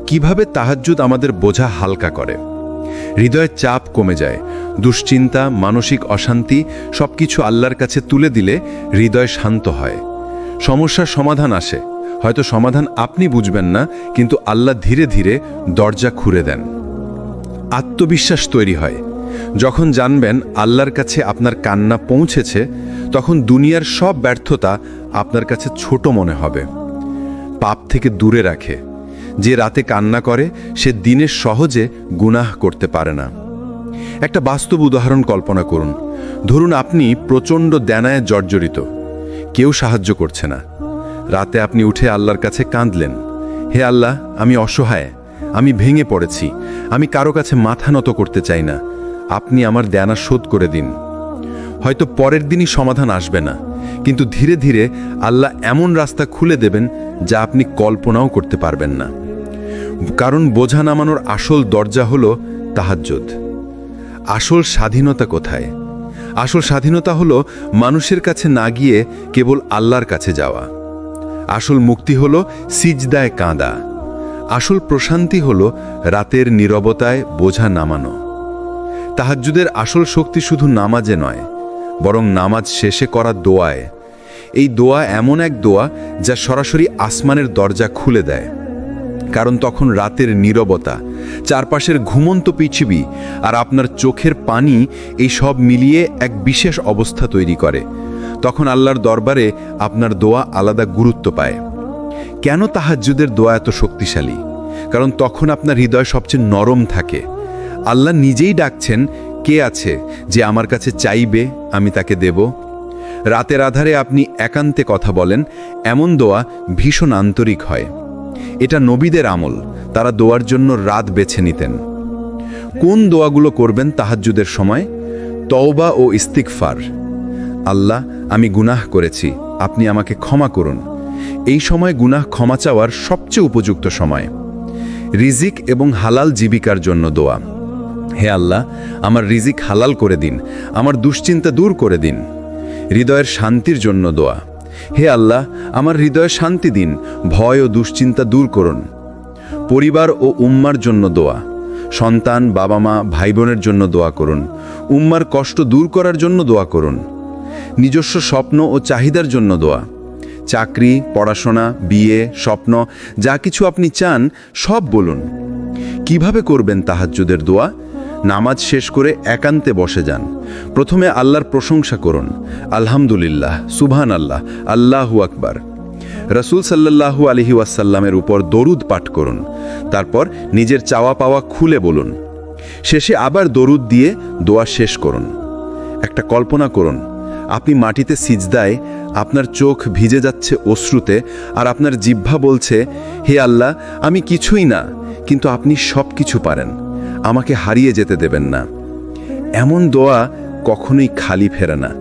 কিভাবে তাহাজ্জুদ আমাদের বোঝা হালকা করে? হৃদয়ের চাপ কমে যায়, দুশ্চিন্তা, মানসিক অশান্তি সবকিছু আল্লাহর কাছে তুলে দিলে হৃদয় শান্ত হয়। সমস্যার সমাধান আসে, হয়তো সমাধান আপনি বুঝবেন না, কিন্তু আল্লাহ ধীরে ধীরে দরজা খুলে দেন। আত্মবিশ্বাস তৈরি হয়। যখন জানবেন আল্লাহর কাছে আপনার কান্না পৌঁছেছে, তখন দুনিয়ার সব ব্যর্থতা আপনার কাছে ছোট মনে হবে। পাপ থেকে দূরে রাখে। যে রাতে কান্না করে সে দিনে সহজে গুনাহ করতে পারে না। একটা বাস্তব উদাহরণ কল্পনা করুন। ধরুন আপনি প্রচণ্ড দেনায় জর্জরিত, কেউ সাহায্য করছে না। রাতে আপনি উঠে আল্লাহর কাছে কাঁদলেন, হে আল্লাহ, আমি অসহায়, আমি ভেঙে পড়েছি, আমি কারো কাছে মাথা নত করতে চাই না, আপনি আমার দেনা শোধ করে দিন। হয়তো পরের দিনই সমাধান আসবে না, কিন্তু ধীরে ধীরে আল্লাহ এমন রাস্তা খুলে দেবেন যা আপনি কল্পনাও করতে পারবেন না। কারণ বোঝা নামানোর আসল দরজা হলো তাহাজ্জুদ। আসল স্বাধীনতা কোথায়? আসল স্বাধীনতা হলো মানুষের কাছে না গিয়ে কেবল আল্লাহর কাছে যাওয়া। আসল মুক্তি হলো সিজদায় কাঁদা। আসল প্রশান্তি হলো রাতের নীরবতায় বোঝা নামানো। তাহাজ্জুদের আসল শক্তি শুধু নামাজে নয়, বরং নামাজ শেষে করা দোয়ায়। এই দোয়া এমন এক দোয়া যা সরাসরি আসমানের দরজা খুলে দেয়। কারণ তখন রাতের নীরবতা, চারপাশের ঘুমন্ত পৃথিবী আর আপনার চোখের পানি এই সব মিলিয়ে এক বিশেষ অবস্থা তৈরি করে। তখন আল্লাহর দরবারে আপনার দোয়া আলাদা গুরুত্ব পায়। কেন তাহাজ্জুদের দোয়া এত শক্তিশালী? কারণ তখন আপনার হৃদয় সবচেয়ে নরম থাকে। আল্লাহ নিজেই ডাকছেন, কে আছে যে আমার কাছে চাইবে, আমি তাকে দেব। রাতের আধারে আপনি একান্তে কথা বলেন, এমন দোয়া ভীষণ আন্তরিক হয়। এটা নবীদের আমল, তারা দোয়ার জন্য রাত বেছে নিতেন। কোন দোয়াগুলো করবেন তাহাজ্জুদের সময়? তওবা ও ইস্তিগফার। আল্লাহ, আমি গুনাহ করেছি, আপনি আমাকে ক্ষমা করুন। এই সময় গুনাহ ক্ষমা চাওয়ার সবচেয়ে উপযুক্ত সময়। রিজিক এবং হালাল জীবিকার জন্য দোয়া। হে আল্লাহ, আমার রিজিক হালাল করে দিন, আমার দুশ্চিন্তা দূর করে দিন। হৃদয়ের শান্তির জন্য দোয়া। হে আল্লাহ, আমার হৃদয়ে শান্তি দিন, ভয় ও দুশ্চিন্তা দূর করুন। পরিবার ও উম্মার জন্য দোয়া। সন্তান, বাবা মা, ভাই বোনের জন্য দোয়া করুন। উম্মার কষ্ট দূর করার জন্য দোয়া করুন। নিজস্ব স্বপ্ন ও চাহিদার জন্য দোয়া। চাকরি, পড়াশোনা, বিয়ে, স্বপ্ন, যা কিছু আপনি চান সব বলুন। কিভাবে করবেন তাহাজ্জুদের দোয়া? নামাজ শেষ করে একান্তে বসে যান। প্রথমে আল্লাহর প্রশংসা করুন, আলহামদুলিল্লাহ, সুবহান আল্লাহ, আল্লাহু আকবার। রাসূল সাল্লাল্লাহু আলাইহি ওয়াসাল্লামের উপর দরুদ পাঠ করুন। তারপর নিজের চাওয়া পাওয়া খুলে বলুন। শেষে আবার দরুদ দিয়ে দোয়া শেষ করুন। একটা কল্পনা করুন, আপনি মাটিতে সিজদায়, আপনার চোখ ভিজে যাচ্ছে অশ্রুতে, আর আপনার জিহ্বা বলছে, হে আল্লাহ, আমি কিছুই না, কিন্তু আপনি সব কিছু পারেন, আমাকে হারিয়ে যেতে দেবেন না। এমন দোয়া কখনোই খালি ফেরে না,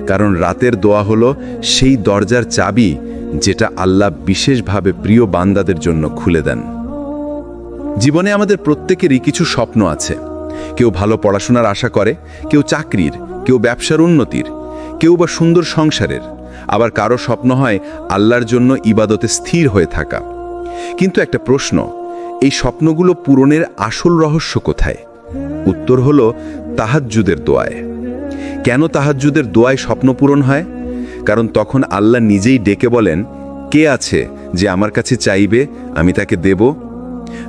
কারণ রাতের দোয়া হলো সেই দরজার চাবি যেটা আল্লাহ বিশেষভাবে প্রিয় বান্দাদের জন্য খুলে দেন। জীবনে আমাদের প্রত্যেকেরই কিছু স্বপ্ন আছে। কেউ ভালো পড়াশোনার আশা করে, কেউ চাকরির, কেউ ব্যবসার উন্নতির, কেউ বা সুন্দর সংসারের, আবার কারো স্বপ্ন হয় আল্লাহর জন্য ইবাদতে স্থির হয়ে থাকা। কিন্তু একটা প্রশ্ন, এই স্বপ্নগুলো পূরণের আসল রহস্য কোথায়? উত্তর হলো তাহাজ্জুদের দোয়ায়। কেন তাহাজ্জুদের দোয়ায় স্বপ্ন পূরণ হয়? কারণ তখন আল্লাহ নিজেই ডেকে বলেন, কে আছে যে আমার কাছে চাইবে, আমি তাকে দেব।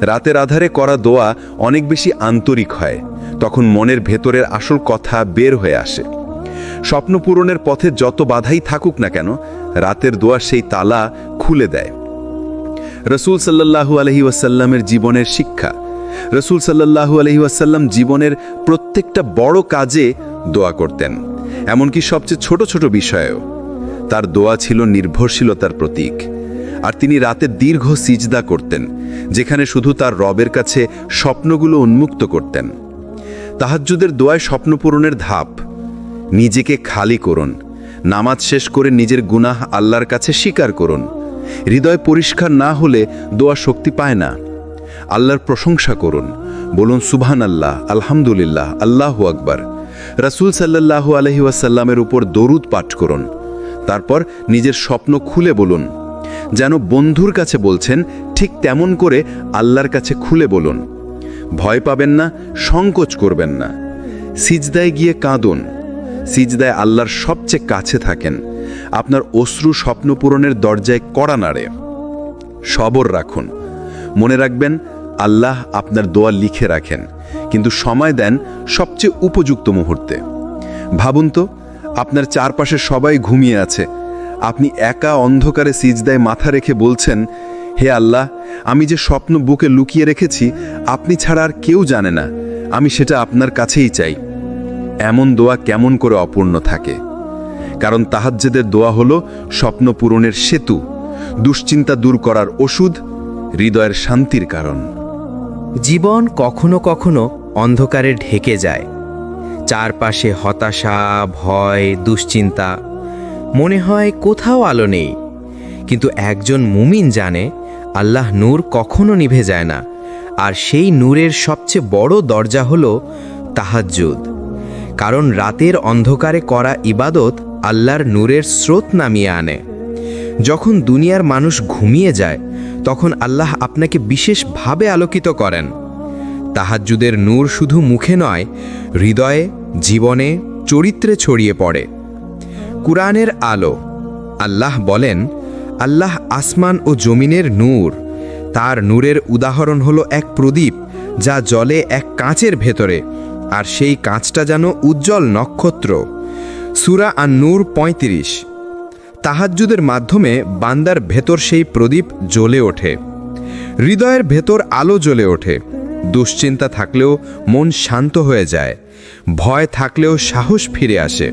রাতের আধারে করা দোয়া অনেক বেশি আন্তরিক হয়, তখন মনের ভেতরের আসল কথা বের হয়ে আসে। স্বপ্ন পূরণের পথে যত বাধাই থাকুক না কেন, রাতের দোয়া সেই তালা খুলে দেয়। রসুল সাল্লাল্লাহু আলাইহি ওয়াসাল্লামের জীবনের শিক্ষা। রসুল সাল্লাল্লাহু আলাইহি ওয়াসাল্লাম জীবনের প্রত্যেকটা বড় কাজে দোয়া করতেন, এমনকি সবচেয়ে ছোট ছোট বিষয়েও। তার দোয়া ছিল নির্ভরশীলতার প্রতীক। আর তিনি রাতে দীর্ঘ সিজদা করতেন, যেখানে শুধু তার রবের কাছে স্বপ্নগুলো উন্মুক্ত করতেন। তাহাজ্জুদের দোয়ায় স্বপ্ন পূরণের ধাপ। নিজেকে খালি করুন, নামাজ শেষ করে নিজের গুনাহ আল্লাহর কাছে স্বীকার করুন। হৃদয় পরিষ্কার না হলে দোয়া শক্তি পায় না। আল্লাহর প্রশংসা করুন, বলুন সুবহানাল্লাহ, আলহামদুলিল্লাহ, আল্লাহু আকবার। রাসূল সাল্লাল্লাহু আলাইহি ওয়াসাল্লামের উপর দরুদ পাঠ করুন। তারপর নিজের স্বপ্ন খুলে বলুন, যেন বন্ধুর কাছে বলছেন ঠিক তেমন করে আল্লাহর কাছে খুলে বলুন। ভয় পাবেন না, সংকোচ করবেন না। সিজদায় গিয়ে কাঁদুন। সিজদায় আল্লাহর সবচেয়ে কাছে থাকেন। আপনার অশ্রু স্বপ্ন পূরণের দরজায় কড়া নাড়ে। সবর রাখুন, মনে রাখবেন আল্লাহ আপনার দোয়া লিখে রাখেন, কিন্তু সময় দেন সবচেয়ে উপযুক্ত মুহূর্তে। ভাবুন তো, আপনার চারপাশে সবাই ঘুমিয়ে আছে, আপনি একা অন্ধকারে সিজদায় মাথা রেখে বলছেন, হে আল্লাহ, আমি যে স্বপ্ন বুকে লুকিয়ে রেখেছি আপনি ছাড়া আর কেউ জানে না, আমি সেটা আপনার কাছেই চাই। এমন দোয়া কেমন করে অপূর্ণ থাকে? কারণ তাহাজ্জুদের দোয়া হলো স্বপ্ন পূরণের সেতু, দুশ্চিন্তা দূর করার ওষুধ, হৃদয়ের শান্তির কারণ। জীবন কখনো কখনো অন্ধকারে ঢেকে যায়। চারপাশে হতাশা, ভয়, দুশ্চিন্তা, মনে হয় কোথাও আলো নেই। কিন্তু একজন মুমিন জানে আল্লাহ নূর কখনো নিভে যায় না, আর সেই নূরের সবচেয়ে বড় দরজা হলো তাহাজ্জুদ। কারণ রাতের অন্ধকারে করা ইবাদত আল্লাহর নূরের স্রোত নামিয়ে আনে। যখন দুনিয়ার মানুষ ঘুমিয়ে যায়, তখন আল্লাহ আপনাকে বিশেষভাবে আলোকিত করেন। তাহাজ্জুদের নূর শুধু মুখে নয়, হৃদয়ে, জীবনে, চরিত্রে ছড়িয়ে পড়ে। কুরআনের আলো। আল্লাহ বলেন, আল্লাহ আসমান ও জমিনের নূর। তার নূরের উদাহরণ হলো এক প্রদীপ যা জ্বলে এক কাঁচের ভেতরে, আর সেই কাঁচটা যেন উজ্জ্বল নক্ষত্র। সূরা আন-নূর ৩৫। তাহাজ্জুদের মাধ্যমে বান্দার ভেতর সেই প্রদীপ জ্বলে ওঠে। হৃদয়ের ভেতর আলো জ্বলে ওঠে। দুশ্চিন্তা থাকলেও মন শান্ত হয়ে যায়, ভয় থাকলেও সাহস ফিরে আসে।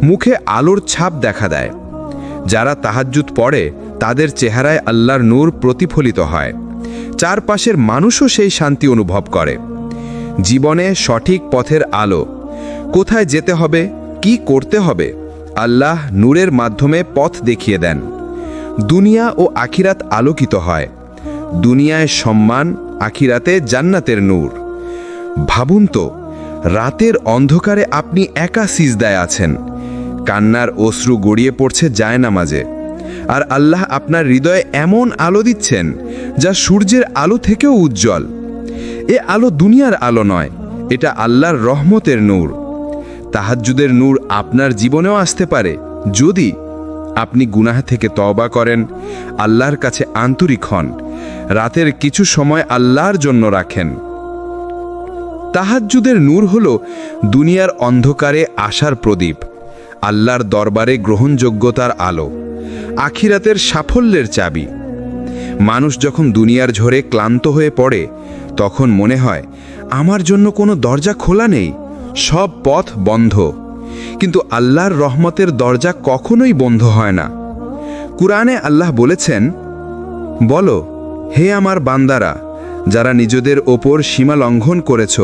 মুখে আলোর ছাপ দেখা দেয়। যারা তাহাজ্জুদ পড়ে তাদের চেহারায় আল্লাহর নূর প্রতিফলিত হয়। চারপাশের মানুষও সেই শান্তি অনুভব করে। জীবনে সঠিক পথের আলো। কোথায় যেতে হবে, কি করতে হবে, আল্লাহ নূরের মাধ্যমে পথ দেখিয়ে দেন। দুনিয়া ও আখিরাত আলোকিত হয়। দুনিয়ায় সম্মান, আখিরাতে জান্নাতের নূর। ভাবুন তো, রাতের অন্ধকারে আপনি একা সিজদায় আছেন, কান্নার অশ্রু গড়িয়ে পড়ছে জায়নামাজে, আর আল্লাহ আপনার হৃদয়ে এমন আলো দিচ্ছেন যা সূর্যের আলো থেকেও উজ্জ্বল। এ আলো দুনিয়ার আলো নয়, এটা আল্লাহর রহমতের নূর। তাহাজ্জুদের নূর আপনার জীবনেও আসতে পারে যদি আপনি গুনাহ থেকে তওবা করেন, আল্লাহর কাছে আন্তরিক হন, রাতের কিছু সময় আল্লাহর জন্য রাখেন। তাহাজ্জুদের নূর হলো দুনিয়ার অন্ধকারে আশার প্রদীপ, আল্লাহর দরবারে গ্রহণযোগ্যতার আলো, আখিরাতের সাফল্যের চাবি। মানুষ যখন দুনিয়ার ঝড়ে ক্লান্ত হয়ে পড়ে, তখন মনে হয় আমার জন্য কোনো দরজা খোলা নেই, সব পথ বন্ধ। কিন্তু আল্লাহর রহমতের দরজা কখনোই বন্ধ হয় না। কুরআনে আল্লাহ বলেছেন, বলো, হে আমার বান্দারা, যারা নিজেদের ওপর সীমা লঙ্ঘন করেছ,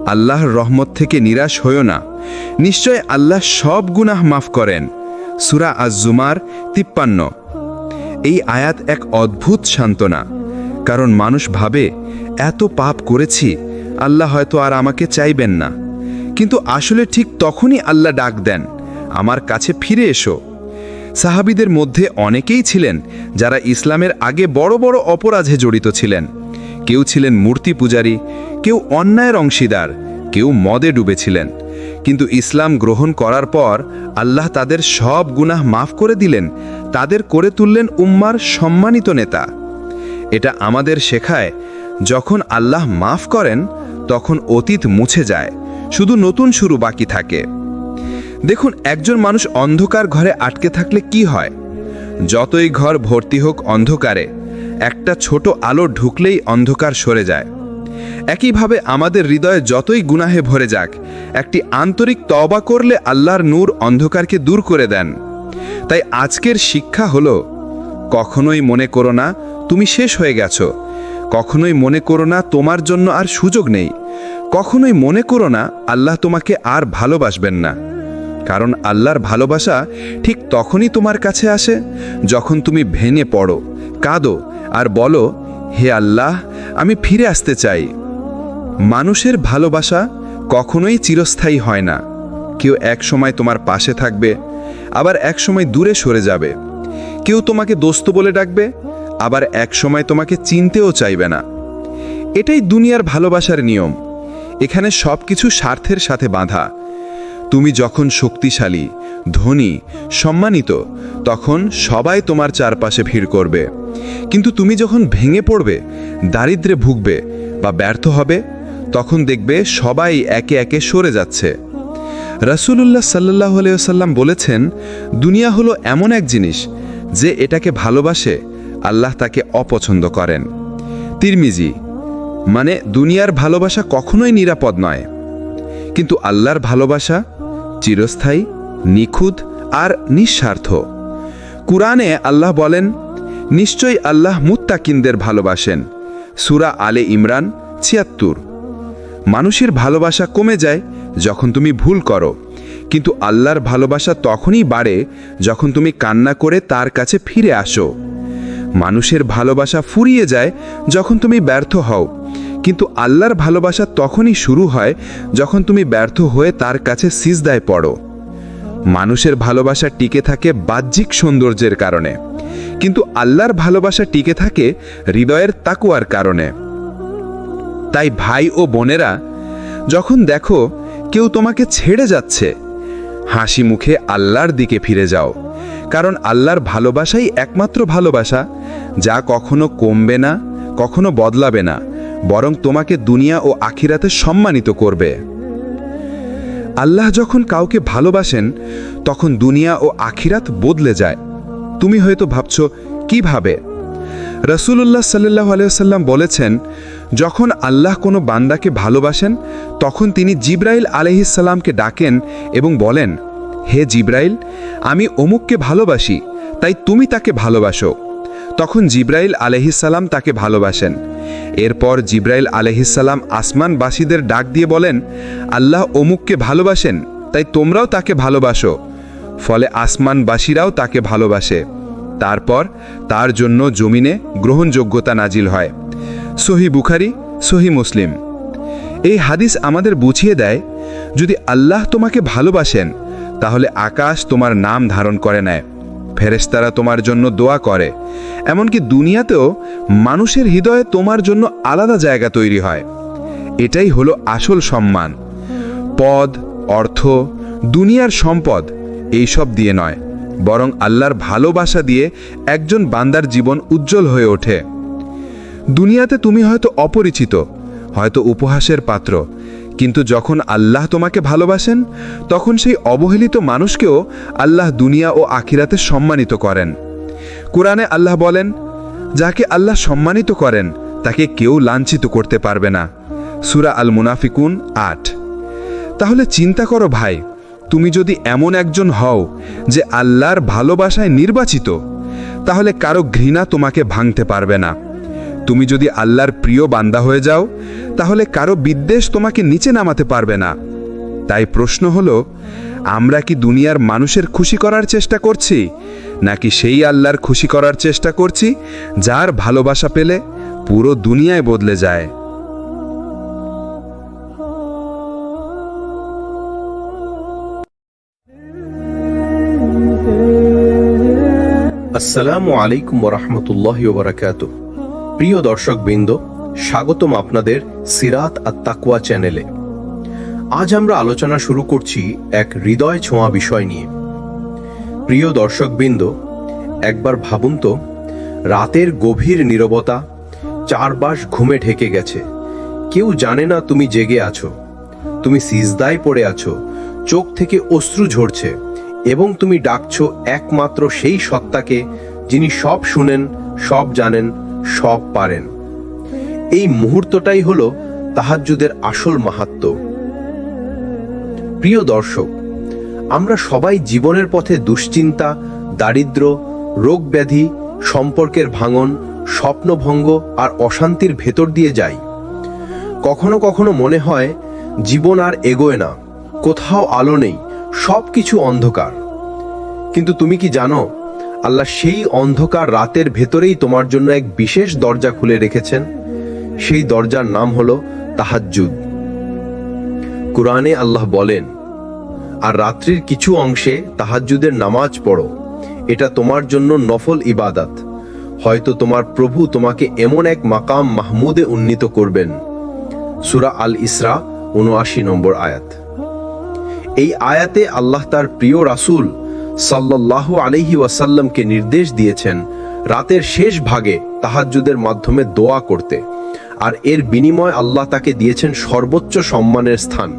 আল্লাহর রহমত থেকে নিরাশ হয়ো না। নিশ্চয় আল্লাহ সব গুনাহ মাফ করেন। সূরা আজ-জুমার ৫৩। এই আয়াত এক অদ্ভুত সান্ত্বনা, কারণ মানুষ ভাবে এত পাপ করেছি, আল্লাহ হয়তো আর আমাকে চাইবেন না। কিন্তু আসলে ঠিক তখনই আল্লাহ ডাক দেন, আমার কাছে ফিরে এসো। সাহাবীদের মধ্যে অনেকেই ছিলেন যারা ইসলামের আগে বড় বড় অপরাধে জড়িত ছিলেন। কেউ ছিলেন মূর্তি পূজারী, কেউ অন্যায়ের অংশীদার, কেউ মদে ডুবেছিলেন। কিন্তু ইসলাম গ্রহণ করার পর আল্লাহ তাদের সব গুনাহ মাফ করে দিলেন, তাদের করে তুললেন উম্মার সম্মানিত নেতা। এটা আমাদের শেখায়, যখন আল্লাহ মাফ করেন তখন অতীত মুছে যায়, শুধু নতুন শুরু বাকি থাকে। দেখুন, একজন মানুষ অন্ধকার ঘরে আটকে থাকলে কি হয়? যতই ঘর ভর্তি হোক অন্ধকারে, একটা ছোট আলো ঢুকলেই অন্ধকার সরে যায়। একইভাবে আমাদের হৃদয়ে যতই গুনাহে ভরে যাক, একটি আন্তরিক তওবা করলে আল্লাহর নূর অন্ধকারকে দূর করে দেন। তাই আজকের শিক্ষা হলো, কখনোই মনে করো না তুমি শেষ হয়ে গেছো, কখনোই মনে করো না তোমার জন্য আর সুযোগ নেই, কখনোই মনে করো না আল্লাহ তোমাকে আর ভালোবাসবেন না। কারণ আল্লাহর ভালোবাসা ঠিক তখনই তোমার কাছে আসে যখন তুমি ভেঙে পড়ো, কাঁদো আর বলো, হে আল্লাহ, আমি ফিরে আসতে চাই। মানুষের ভালোবাসা কখনোই চিরস্থায়ী হয় না। কেউ এক সময় তোমার পাশে থাকবে, আবার এক সময় দূরে সরে যাবে। কেউ তোমাকে দোস্ত বলে ডাকবে, আবার এক সময় তোমাকে চিনতেও চাইবে না। এটাই দুনিয়ার ভালোবাসার নিয়ম। এখানে সব কিছু স্বার্থের সাথে বাঁধা। তুমি যখন শক্তিশালী, ধনী, সম্মানিত, তখন সবাই তোমার চারপাশে ভিড় করবে। কিন্তু তুমি যখন ভেঙে পড়বে, দারিদ্র্যে ভুগবে বা ব্যর্থ হবে, তখন দেখবে সবাই একে একে সরে যাচ্ছে। রাসূলুল্লাহ সাল্লাল্লাহু আলাইহি ওয়াসাল্লাম বলেছেন, দুনিয়া হলো এমন এক জিনিস, যে এটাকে ভালোবাসে আল্লাহ তাকে অপছন্দ করেন। তিরমিজি। মানে দুনিয়ার ভালোবাসা কখনোই নিরাপদ নয়, কিন্তু আল্লাহর ভালোবাসা চিরস্থায়ী, নিখুঁত আর নিঃস্বার্থ। কুরআনে আল্লাহ বলেন, নিশ্চয়ই আল্লাহ মুত্তাকিনদের ভালোবাসেন। সূরা আলে ইমরান ৭৬। মানুষের ভালোবাসা কমে যায় যখন তুমি ভুল করো, কিন্তু আল্লাহর ভালোবাসা তখনই বাড়ে যখন তুমি কান্না করে তার কাছে ফিরে আসো। মানুষের ভালোবাসা ফুরিয়ে যায় যখন তুমি ব্যর্থ হও, কিন্তু আল্লাহর ভালোবাসা তখনই শুরু হয় যখন তুমি ব্যর্থ হয়ে তার কাছে সিজদায় পড়ো। মানুষের ভালোবাসা টিকে থাকে বাহ্যিক সৌন্দর্যের কারণে, কিন্তু আল্লাহর ভালোবাসা টিকে থাকে হৃদয়ের তাকওয়ার কারণে। তাই ভাই ও বোনেরা, যখন দেখো কেউ তোমাকে ছেড়ে যাচ্ছে, হাসি মুখে আল্লাহর দিকে ফিরে যাও। কারণ আল্লাহর ভালোবাসাই একমাত্র ভালোবাসা, যা কখনো কমবে না, কখনো বদলাবে না, বরং তোমাকে দুনিয়া ও আখিরাতে সম্মানিত করবে। আল্লাহ যখন কাউকে ভালোবাসেন, তখন দুনিয়া ও আখিরাত বদলে যায়। তুমি হয়তো ভাবছো, কিভাবে? রাসূলুল্লাহ সাল্লাল্লাহু আলাইহি ওয়াসাল্লাম বলেছেন, যখন আল্লাহ কোনো বান্দাকে ভালোবাসেন, তখন তিনি জিবরাইল আলাইহিস সালামকে ডাকেন এবং বলেন, হে জিবরাইল, আমি অমুককে ভালোবাসি, তাই তুমি তাকে ভালোবাসো। তখন জিবরাইল আলাইহিস সালাম তাকে ভালোবাসেন। এরপর জিবরাইল আলাইহিস সালাম আসমানবাসীদের ডাক দিয়ে বলেন, আল্লাহ অমুককে ভালোবাসেন, তাই তোমরাও তাকে ভালোবাসো। ফলে আসমানবাসীরাও তাকে ভালোবাসে। তারপর তার জন্য জমিনে গ্রহণযোগ্যতা নাজিল হয়। সহিহ বুখারী, সহিহ মুসলিম। এই হাদিস আমাদের বুঝিয়ে দেয়, যদি আল্লাহ তোমাকে ভালোবাসেন, তাহলে আকাশ তোমার নাম ধারণ করে নেয়, ফেরেশতারা তোমার জন্য দোয়া করে, এমনকি দুনিয়াতেও মানুষের হৃদয়ে তোমার জন্য আলাদা জায়গা তৈরি হয়। এটাই হলো আসল সম্মান। পদ, অর্থ, দুনিয়ার সম্পদ এইসব দিয়ে নয়, বরং আল্লাহর ভালোবাসা দিয়ে একজন বান্দার জীবন উজ্জ্বল হয়ে ওঠে। দুনিয়াতে তুমি হয়তো অপরিচিত, হয়তো উপহাসের পাত্র, কিন্তু যখন আল্লাহ তোমাকে ভালোবাসেন, তখন সেই অবহেলিত মানুষকেও আল্লাহ দুনিয়া ও আখিরাতে সম্মানিত করেন। কুরআনে আল্লাহ বলেন, যাকে আল্লাহ সম্মানিত করেন তাকে কেউ লাঞ্ছিত করতে পারবে না। সূরা আল মুনাফিকুন ৮। তাহলে চিন্তা করো ভাই, তুমি যদি এমন একজন হও যে আল্লাহর ভালোবাসায় নির্বাচিত, তাহলে কারো ঘৃণা তোমাকে ভাঙতে পারবে না। তুমি যদি আল্লাহর প্রিয় বান্দা হয়ে যাও, তাহলে কারো বিদ্বেষ তোমাকে নিচে নামাতে পারবে না। তাই প্রশ্ন হলো, আমরা কি দুনিয়ার মানুষের খুশি করার চেষ্টা করছি, নাকি সেই আল্লাহর খুশি করার চেষ্টা করছি যার ভালোবাসা পেলে পুরো দুনিয়ায় বদলে যায়? আসসালামু আলাইকুম ওরহমতুল্লাহি ওবরাকাতুহ। প্রিয় দর্শকবৃন্দ, স্বাগতম আপনাদের সিরাত আত তাকওয়া চ্যানেলে। আজ আমরা আলোচনা শুরু করছি এক হৃদয় ছোঁয়া বিষয় নিয়ে। প্রিয় দর্শকবৃন্দ, একবার ভাবুন তো, রাতের গভীর নীরবতা, চারপাশ ঘুমে ঢেকে গেছে, কেউ জানে না তুমি জেগে আছো, তুমি সিজদায় পড়ে আছো, চোখ থেকে অশ্রু ঝরছে এবং তুমি ডাকছো একমাত্র সেই সত্তাকে যিনি সব শুনেন, সব জানেন, সব পারেন। এই মুহূর্তটাই হলো তাহাজ্জুদের আসল মাহাত্ম্য। প্রিয় দর্শক, আমরা সবাই জীবনের পথে দুশ্চিন্তা, দারিদ্র্য, রোগ ব্যাধি, সম্পর্কের ভাঙন, স্বপ্নভঙ্গ আর অশান্তির ভেতর দিয়ে যাই। কখনো কখনো মনে হয় জীবন আর এগোয় না, কোথাও আলো নেই, সবকিছু অন্ধকার। কিন্তু তুমি কি জানো, আল্লাহ সেই অন্ধকার রাতের ভেতরেই তোমার জন্য এক বিশেষ দরজা খুলে রেখেছেন। সেই দরজার নাম হলো তাহাজ্জুদ। কুরআনে আল্লাহ বলেন, আর রাত্রির কিছু অংশে তাহাজ্জুদের নামাজ পড়ো, এটা তোমার জন্য নফল ইবাদত। হয়তো তোমার প্রভু তোমাকে এমন এক মাকাম মাহমুদে উন্নীত করবেন। সূরা আল ইসরা ৭৯ নম্বর আয়াত। এই আয়াতে আল্লাহ তার প্রিয় রাসূল সাল্লাল্লাহু আলাইহি ওয়াসাল্লামকে নির্দেশ দিয়েছেন রাতের শেষ ভাগে তাহাজ্জুদের মাধ্যমে দোয়া করতে, আর এর বিনিময় আল্লাহ তাকে দিয়েছেন সর্বোচ্চ সম্মানের স্থান।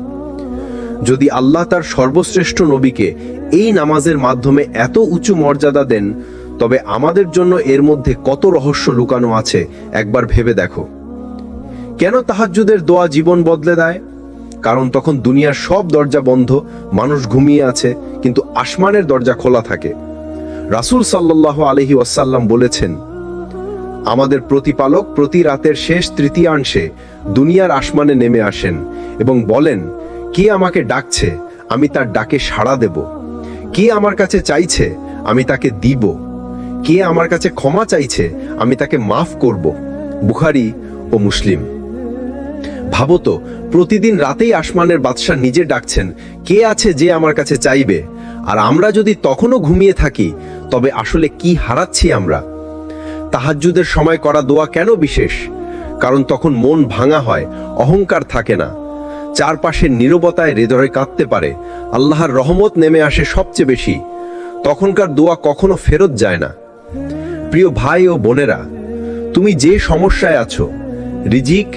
যদি আল্লাহ তার সর্বশ্রেষ্ঠ নবীকে এই নামাজের মাধ্যমে এত উঁচু মর্যাদা দেন, তবে আমাদের জন্য এর মধ্যে কত রহস্য লুকানো আছে একবার ভেবে দেখো। কেন তাহাজ্জুদের দোয়া জীবন বদলে দেয়? কারণ তখন দুনিয়ার সব দরজা বন্ধ, মানুষ ঘুমিয়ে আছে, কিন্তু আসমানের দরজা খোলা থাকে। রাসূল সাল্লাল্লাহু আলাইহি ওয়াসাল্লাম বলেছেন, আমাদের প্রতিপালক প্রতি রাতের শেষ তৃতীয়াংশে দুনিয়ার আসমানে নেমে আসেন এবং বলেন, কে আমাকে ডাকছে, আমি তার ডাকে সাড়া দেব। কে আমার কাছে চাইছে, আমি তাকে দিব। কে আমার কাছে ক্ষমা চাইছে, আমি তাকে মাফ করব। বুখারী ও মুসলিম। ভাবো তো, প্রতিদিন রাতেই আসমানের বাদশা নিজে ডাকছেন, কে আছে যে আমার কাছে চাইবে? আর আমরা যদি তখনও ঘুমিয়ে থাকি, তবে আসলে কি হারাচ্ছি আমরা? তাহাজ্জুদের সময় করা দোয়া কেন বিশেষ? কারণ তখন মন ভাঙা হয়, অহংকার থাকে না, চারপাশের নীরবতায় হৃদয় কাঁদতে পারে, আল্লাহর রহমত নেমে আসে সবচেয়ে বেশি। তখনকার দোয়া কখনো ফেরত যায় না। প্রিয় ভাই ও বোনেরা, তুমি যে সমস্যায় আছো, রিজিক,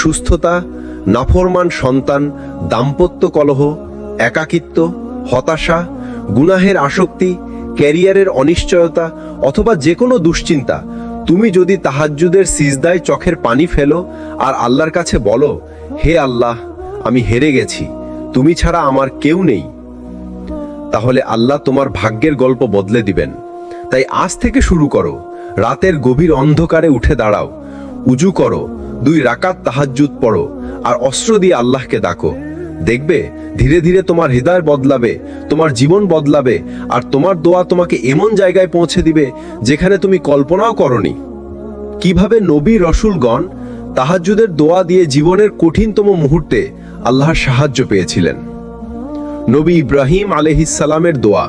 সুস্থতা, নাফরমান সন্তান, দাম্পত্য কলহ, একাকিত্ব, হতাশা, গুনাহের আসক্তি, ক্যারিয়ারের অনিশ্চয়তা অথবা যে কোনো দুশ্চিন্তা, তুমি যদি তাহাজ্জুদের সিজদায় চোখের পানি ফেলো আর আল্লাহর কাছে বলো, হে আল্লাহ, আমি হেরে গেছি, তুমি ছাড়া আমার কেউ নেই, তাহলে আল্লাহ তোমার ভাগ্যের গল্প বদলে দিবেন। তাই আজ থেকে শুরু করো, রাতের গভীর অন্ধকারে উঠে দাঁড়াও, উজু করো, 2 রাকাত তাহাজ্জুদ পড়ো আর অস্ত্র দিয়ে আল্লাহকে ডাকো। দেখবে ধীরে ধীরে তোমার হৃদয় বদলাবে, তোমার জীবন বদলাবে, আর তোমার দোয়া তোমাকে এমন জায়গায় পৌঁছে দিবে যেখানে তুমি কল্পনাও করনি। কিভাবে নবী রসুলগণ তাহাজ্জুদের দোয়া দিয়ে জীবনের কঠিনতম মুহূর্তে আল্লাহর সাহায্য পেয়েছিলেন। নবী ইব্রাহিম আলাইহিস সালামের দোয়া।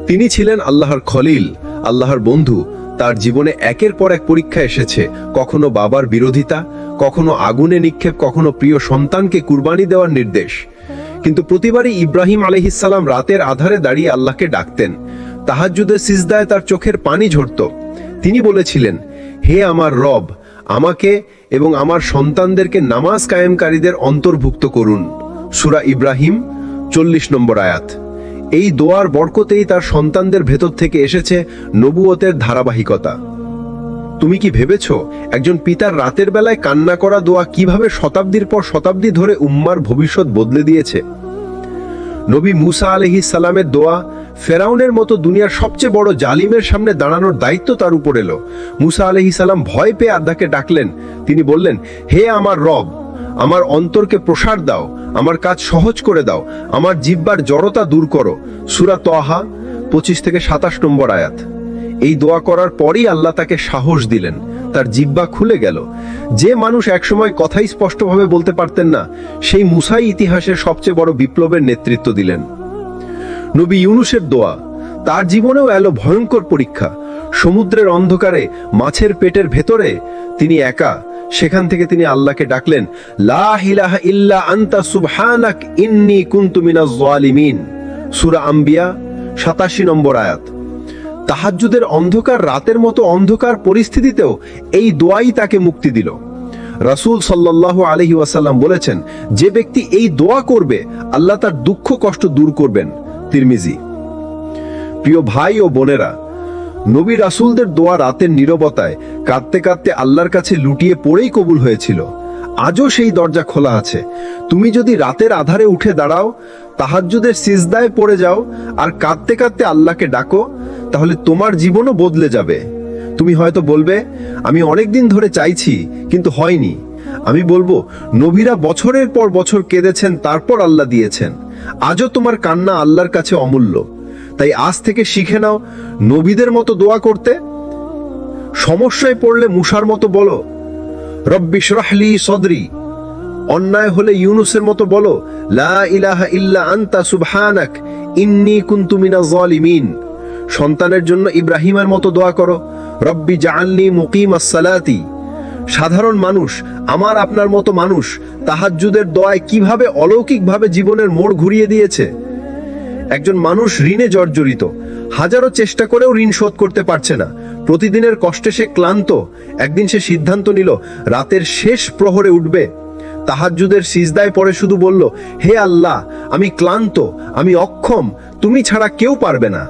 তিনি ছিলেন আল্লাহর খলিল, আল্লাহর বন্ধু। তার জীবনে একের পর এক পরীক্ষা এসেছে, কখনো বাবার বিরোধিতা, কখনো আগুনে নিক্ষেপ, কখনো প্রিয় সন্তানকে কুরবানি দেওয়ার নির্দেশ। কিন্তু প্রতিবারই ইব্রাহিম আলাইহিস সালাম রাতের আধারে দাঁড়িয়ে আল্লাহকে ডাকতেন। তাহাজ্জুদের সিজদায় তার চোখের পানি ঝরত। তিনি বলেছিলেন, হে আমার রব, আমাকে এবং আমার সন্তানদেরকে নামাজ কায়েমকারীদের অন্তর্ভুক্ত করুন। সূরা ইব্রাহিম 40 নম্বর আয়াত। এই দোয়ার বরকতেই তার সন্তানদের ভেতর থেকে এসেছে নবুয়তের ধারাবাহিকতা। তুমি কি ভেবেছো একজন পিতার রাতের বেলায় কান্না করা দোয়া কিভাবে শতাব্দীর পর শতাব্দী ধরে উম্মার ভবিষ্যৎ বদলে দিয়েছে? নবী মুসা আলাইহিস সালামের দোয়া। ফেরাউনের মতো দুনিয়ার সবচেয়ে বড় জালিমের সামনে দাঁড়ানোর দায়িত্ব তার উপর এলো। মুসা আলাইহিস সালাম ভয় পেয়ে আল্লাহকে ডাকলেন। তিনি বললেন, হে আমার রব, আমার অন্তরকে প্রসার দাও, আমার কাজ সহজ করে দাও, আমার জিহ্বার জড়তা দূর করো। সূরা তাহা 25 থেকে 27 নম্বর আয়াত। এই দোয়া করার পরই আল্লাহ তাকে সাহস দিলেন, তার জিহ্বা খুলে গেল। যে মানুষ একসময় কথাই স্পষ্টভাবে বলতে পারতেন না, সেই মুসাই ইতিহাসের সবচেয়ে বড় বিপ্লবের নেতৃত্ব দিলেন। নবী ইউনুসের দোয়া। তার জীবনেও এলো ভয়ঙ্কর পরীক্ষা। সমুদ্রের অন্ধকারে মাছের পেটের ভেতরে তিনি একা। সেখান থেকে তিনি আল্লাহকে ডাকলেন, লা ইলাহা ইল্লা আনতা সুবহানাক ইন্নী কুনতু মিনাজ জালিমিন। সূরা আম্বিয়া 87 নম্বর আয়াত। তাহাজ্জুদের অন্ধকার রাতের মতো অন্ধকার পরিস্থিতিতেও এই দোয়াই তাকে মুক্তি দিল। রাসূল সাল্লাল্লাহু আলাইহি ওয়াসাল্লাম বলেছেন, যে ব্যক্তি এই দোয়া করবে আল্লাহ তার দুঃখ কষ্ট দূর করবেন। তিরমিজি। প্রিয় ভাই ও বোনেরা, নবী রাসূলদের দোয়া রাতের নীরবতায় কাঁদতে কাঁদতে আল্লাহর কাছে লুটিয়ে পড়েই কবুল হয়েছিল। আজও সেই দরজা খোলা আছে। তুমি যদি রাতের আধারে উঠে দাঁড়াও, তাহাজ্জুদের সিজদায় পড়ে যাও আর কাঁদতে কাঁদতে আল্লাহকে ডাকো, তাহলে তোমার জীবনও বদলে যাবে। তুমি হয়তো বলবে, আমি অনেকদিন ধরে চাইছি কিন্তু হয়নি। আমি বলবো, নবীরা বছরের পর বছর কেঁদেছেন, তারপর আল্লাহ দিয়েছেন। আজও তোমার কান্না আল্লাহর কাছে অমূল্য। তাই আজ থেকে শিখে নাও নবীদের মতো দোয়া করতে। সমস্যায় পড়লে মুসার মতো বলো, রব্বি শরহলি সদরি। অন্যায় হলে ইউনুসের মতো বলো, লা ইলাহা ইল্লা আনতা সুবহানাক ইন্নী কুনতু মিনাজ জালিমিন। সন্তানের জন্য ইব্রাহিমের মতো দোয়া করো, রব্বি জাআলনি মুকিমাস সালাতি। সাধারণ মানুষ, আমার আপনার মতো মানুষ তাহাজ্জুদের দোয়ায় কিভাবে অলৌকিকভাবে জীবনের মোড় ঘুরিয়ে দিয়েছে। একজন মানুষ ঋণে জর্জরিত, হাজারো চেষ্টা করেও ঋণ শোধ করতে পারছে না। প্রতিদিনের কষ্টে সে ক্লান্ত। একদিন সে সিদ্ধান্ত নিল রাতের শেষ প্রহরে উঠবে। তাহাজ্জুদের সিজদায় পড়ে শুধু বলল, হে আল্লাহ, আমি ক্লান্ত, আমি অক্ষম, তুমি ছাড়া কেউ পারবে না।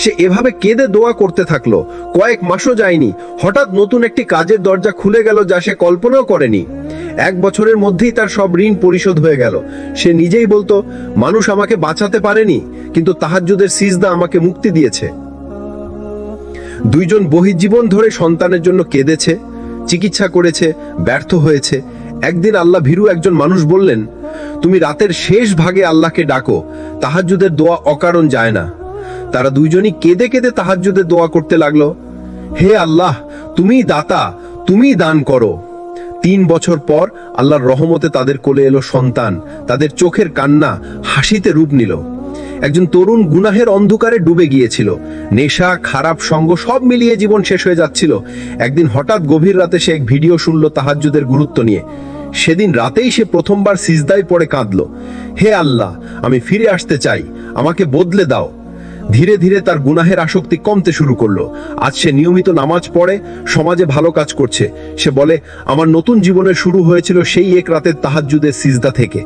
সে এভাবে কেঁদে দোয়া করতে থাকলো। কয়েক মাসও যায়নি, হঠাৎ নতুন একটি কাজের দরজা খুলে গেল যা সে কল্পনাও করেনি। 1 বছরের মধ্যেই তার সব ঋণ পরিশোধ হয়ে গেল। সে নিজেই বলতো, মানুষ আমাকে বাঁচাতে পারেনি, কিন্তু তাহাজ্জুদের সিজদা আমাকে মুক্তি দিয়েছে। 2 জন বহির্জীবন ধরে সন্তানের জন্য কেঁদেছে, চিকিৎসা করেছে, ব্যর্থ হয়েছে। একদিন আল্লাহ ভীরু একজন মানুষ বললেন, তুমি রাতের শেষ ভাগে আল্লাহকে ডাকো, তাহাজ্জুদের দোয়া অকারণ যায় না। তারা 2 জনই কেঁদে কেঁদে তাহাজ্জুদের দোয়া করতে লাগলো, হে আল্লাহ, তুমি দাতা, তুমি দান করো। 3 বছর পর আল্লাহর রহমতে তাদের কোলে এলো সন্তান। তাদের চোখের কান্না হাসিতে রূপ নিল। একজন তরুণ গুনাহের অন্ধকারে ডুবে গিয়েছিল। নেশা, খারাপ সঙ্গ সব মিলিয়ে জীবন শেষ হয়ে যাচ্ছিল। একদিন হঠাৎ গভীর রাতে সে এক ভিডিও শুনল তাহাজ্জুদের গুরুত্ব নিয়ে। সেদিন রাতেই সে প্রথমবার সিজদায় পড়ে কাঁদলো, হে আল্লাহ, আমি ফিরে আসতে চাই, আমাকে বদলে দাও। ধীরে ধীরে তার গুনাহের আসক্তি কমতে শুরু করলো। আজ সে নিয়মিত নামাজ পড়ে, সমাজে ভালো কাজ করছে। সে বলে, আমার নতুন জীবনের শুরু হয়েছিল সেই এক রাতের তাহাজ্জুদের সিজদা থেকে।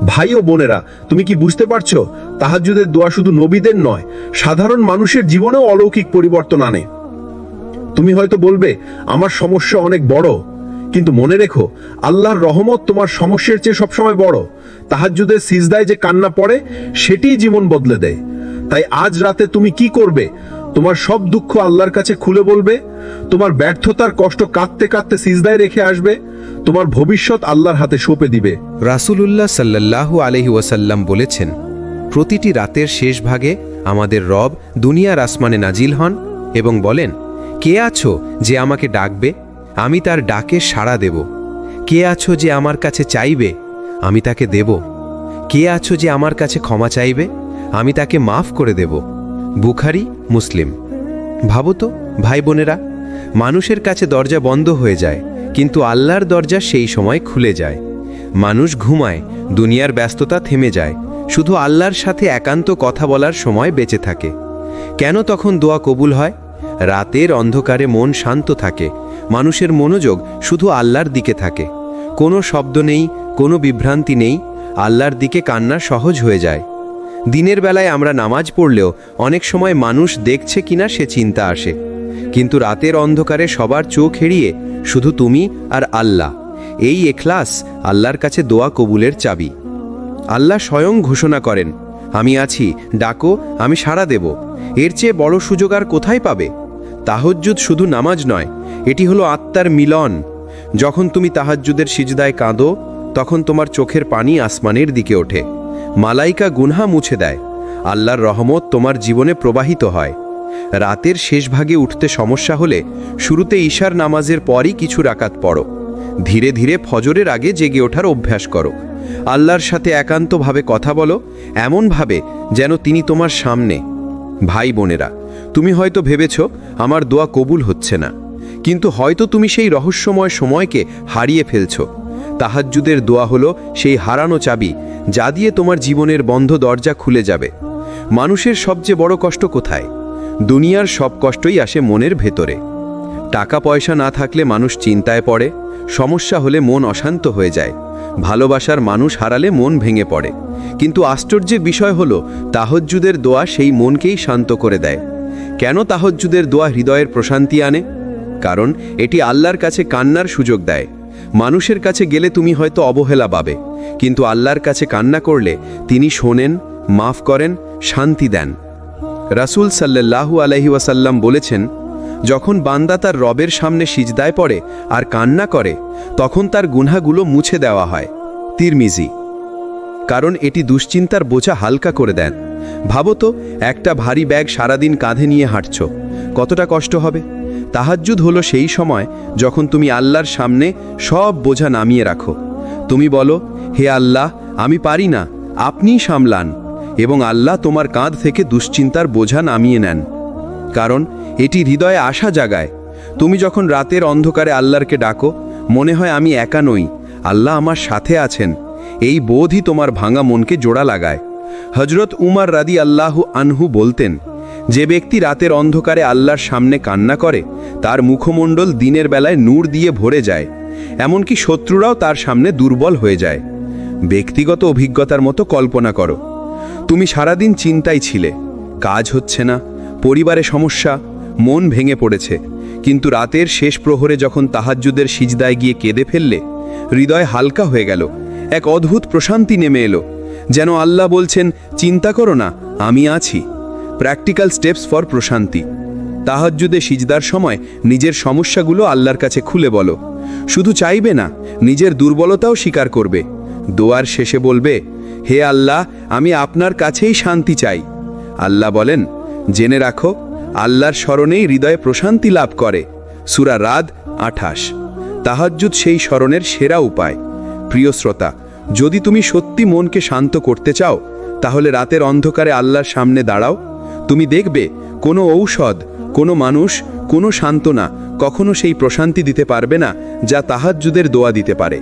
ভাই ও বোনেরা, তুমি কি বুঝতে পারছো? তাহাজ্জুদের দোয়া শুধু নবীদের নয়, সাধারণ মানুষের জীবনেও অলৌকিক পরিবর্তন আনে। তুমি হয়তো বলবে, আমার সমস্যা অনেক বড়, কিন্তু মনে রেখো, আল্লাহর রহমত তোমার সমস্যার চেয়ে সবসময় বড়। তাহাজ্জুদের সিজদায় যে কান্না পড়ে, সেটিই জীবন বদলে দেয়। তাই আজ রাতে তুমি কি করবে? তোমার সব দুঃখ আল্লাহর কাছে খুলে বলবে, তোমার ব্যর্থতার কষ্ট কাঁদতে কাঁদতে সিজদায় রেখে আসবে, তোমার ভবিষ্যৎ আল্লাহর হাতে সঁপে দিবে। রাসূলুল্লাহ সাল্লাল্লাহু আলাইহি ওয়াসাল্লাম বলেছেন, প্রতিটি রাতের শেষ ভাগে আমাদের রব দুনিয়ার আসমানে নাজিল হন এবং বলেন, কে আছো যে আমাকে ডাকবে, আমি তার ডাকে সাড়া দেব। কে আছো যে আমার কাছে চাইবে, আমি তাকে দেব। কে আছো যে আমার কাছে ক্ষমা চাইবে, আমি তাকে মাফ করে দেব। বুখারী, মুসলিম। ভাবো তো ভাই বোনেরা, মানুষের কাছে দরজা বন্ধ হয়ে যায়, কিন্তু আল্লাহর দরজা সেই সময় খুলে যায়। মানুষ ঘুমায়, দুনিয়ার ব্যস্ততা থেমে যায়, শুধু আল্লাহর সাথে একান্ত কথা বলার সময় বেঁচে থাকে। কেন তখন দোয়া কবুল হয়? রাতের অন্ধকারে মন শান্ত থাকে, মানুষের মনোযোগ শুধু আল্লাহর দিকে থাকে। কোনো শব্দ নেই, কোনো বিভ্রান্তি নেই, আল্লাহর দিকে কান্না সহজ হয়ে যায়। দিনের বেলায় আমরা নামাজ পড়লেও অনেক সময় মানুষ দেখছে কিনা সে চিন্তা আসে, কিন্তু রাতের অন্ধকারে সবার চোখ এড়িয়ে শুধু তুমি আর আল্লাহ। এই ইখলাস আল্লাহর কাছে দোয়া কবুলের চাবি। আল্লাহ স্বয়ং ঘোষণা করেন, আমি আছি, ডাকো, আমি সাড়া দেব। এর চেয়ে বড় সুযোগ আর কোথায় পাবে? তাহাজ্জুদ শুধু নামাজ নয়, এটি হলো আত্মার মিলন। যখন তুমি তাহাজ্জুদের সিজদায় কাঁদো, তখন তোমার চোখের পানি আসমানের দিকে ওঠে। মালাইকা গুনহা মুছে দেয়, আল্লাহর রহমত তোমার জীবনে প্রবাহিত হয়। রাতের শেষ ভাগে উঠতে সমস্যা হলে শুরুতে ঈশার নামাজের পরই কিছু রাকাত পড়ো। ধীরে ধীরে ফজরের আগে জেগে ওঠার অভ্যাস করো। আল্লাহর সাথে একান্তভাবে কথা বলো, এমনভাবে যেন তিনি তোমার সামনে। ভাই বোনেরা, তুমি হয়তো ভেবেছ আমার দোয়া কবুল হচ্ছে না, কিন্তু হয়তো তুমি সেই রহস্যময় সময়কে হারিয়ে ফেলছ। তাহাজ্জুদের দোয়া হলো সেই হারানো চাবি, যা দিয়ে তোমার জীবনের বন্ধ দরজা খুলে যাবে। মানুষের সবচেয়ে বড় কষ্ট কোথায়? দুনিয়ার সব কষ্টই আসে মনের ভেতরে। টাকা পয়সা না থাকলে মানুষ চিন্তায় পড়ে, সমস্যা হলে মন অশান্ত হয়ে যায়, ভালোবাসার মানুষ হারালে মন ভেঙে পড়ে। কিন্তু আশ্চর্যের বিষয় হলো তাহাজ্জুদের দোয়া সেই মনকেই শান্ত করে দেয়। কেন তাহাজ্জুদের দোয়া হৃদয়ের প্রশান্তি আনে? কারণ এটি আল্লাহর কাছে কান্নার সুযোগ দেয়। মানুষের কাছে গেলে তুমি হয়তো অবহেলা পাবে, কিন্তু আল্লাহর কাছে কান্না করলে তিনি শোনেন, মাফ করেন, শান্তি দেন। রাসূল সাল্লাল্লাহু আলাইহি ওয়াসাল্লাম বলেছেন, যখন বান্দা তার রবের সামনে সিজদায় পড়ে আর কান্না করে, তখন তার গুনাহগুলো মুছে দেওয়া হয়। তিরমিজি। কারণ এটি দুশ্চিন্তার বোঝা হালকা করে দেন। ভাবো তো, একটা ভারী ব্যাগ সারাদিন কাঁধে নিয়ে হাঁটছ, কতটা কষ্ট হবে। তাহাজ্জুদ হলো সেই সময় যখন তুমি আল্লাহর সামনে সব বোঝা নামিয়ে রাখো। তুমি বলো, হে আল্লাহ, আমি পারি না, আপনিই সামলান, এবং আল্লাহ তোমার কাঁধ থেকে দুশ্চিন্তার বোঝা নামিয়ে নেন। কারণ এটি হৃদয়ে আশা জাগায়। তুমি যখন রাতের অন্ধকারে আল্লাহকে ডাকো, মনে হয় আমি একা নই, আল্লাহ আমার সাথে আছেন। এই বোধই তোমার ভাঙা মনকে জোড়া লাগায়। হযরত উমর রাদিয়াল্লাহু আনহু বলতেন, যে ব্যক্তি রাতের অন্ধকারে আল্লাহর সামনে কান্না করে, তার মুখমণ্ডল দিনের বেলায় নূর দিয়ে ভরে যায়, এমনকি শত্রুরাও তার সামনে দুর্বল হয়ে যায়। ব্যক্তিগত অভিজ্ঞতার মতো কল্পনা করো, তুমি সারাদিন চিন্তায় ছিলে, কাজ হচ্ছে না, পরিবারে সমস্যা, মন ভেঙে পড়েছে, কিন্তু রাতের শেষ প্রহরে যখন তাহাজ্জুদের সিজদায় গিয়ে কেঁদে ফেললে, হৃদয় হালকা হয়ে গেল, এক অদ্ভুত প্রশান্তি নেমে এলো, যেন আল্লাহ বলছেন, চিন্তা করো না, আমি আছি। প্র্যাকটিক্যাল স্টেপস ফর প্রশান্তি। তাহাজ্জুদে সিজদার সময় নিজের সমস্যাগুলো আল্লাহর কাছে খুলে বলো। শুধু চাইবে না, নিজের দুর্বলতাও স্বীকার করবে। দোয়ার শেষে বলবে, হে আল্লাহ, আমি আপনার কাছেই শান্তি চাই। আল্লাহ বলেন, জেনে রাখো, আল্লাহর স্মরণেই হৃদয়ে প্রশান্তি লাভ করে। সূরা রাদ 28। তাহাজ্জুদ সেই স্মরণের সেরা উপায়। প্রিয় শ্রোতা, যদি তুমি সত্যি মনকে শান্ত করতে চাও, তাহলে রাতের অন্ধকারে আল্লাহর সামনে দাঁড়াও। তুমি দেখবে কোনো ঔষধ, কোনো মানুষ, কোনো সান্ত্বনা কখনো সেই প্রশান্তি দিতে পারবে না যা তাহাজ্জুদের দোয়া দিতে পারে।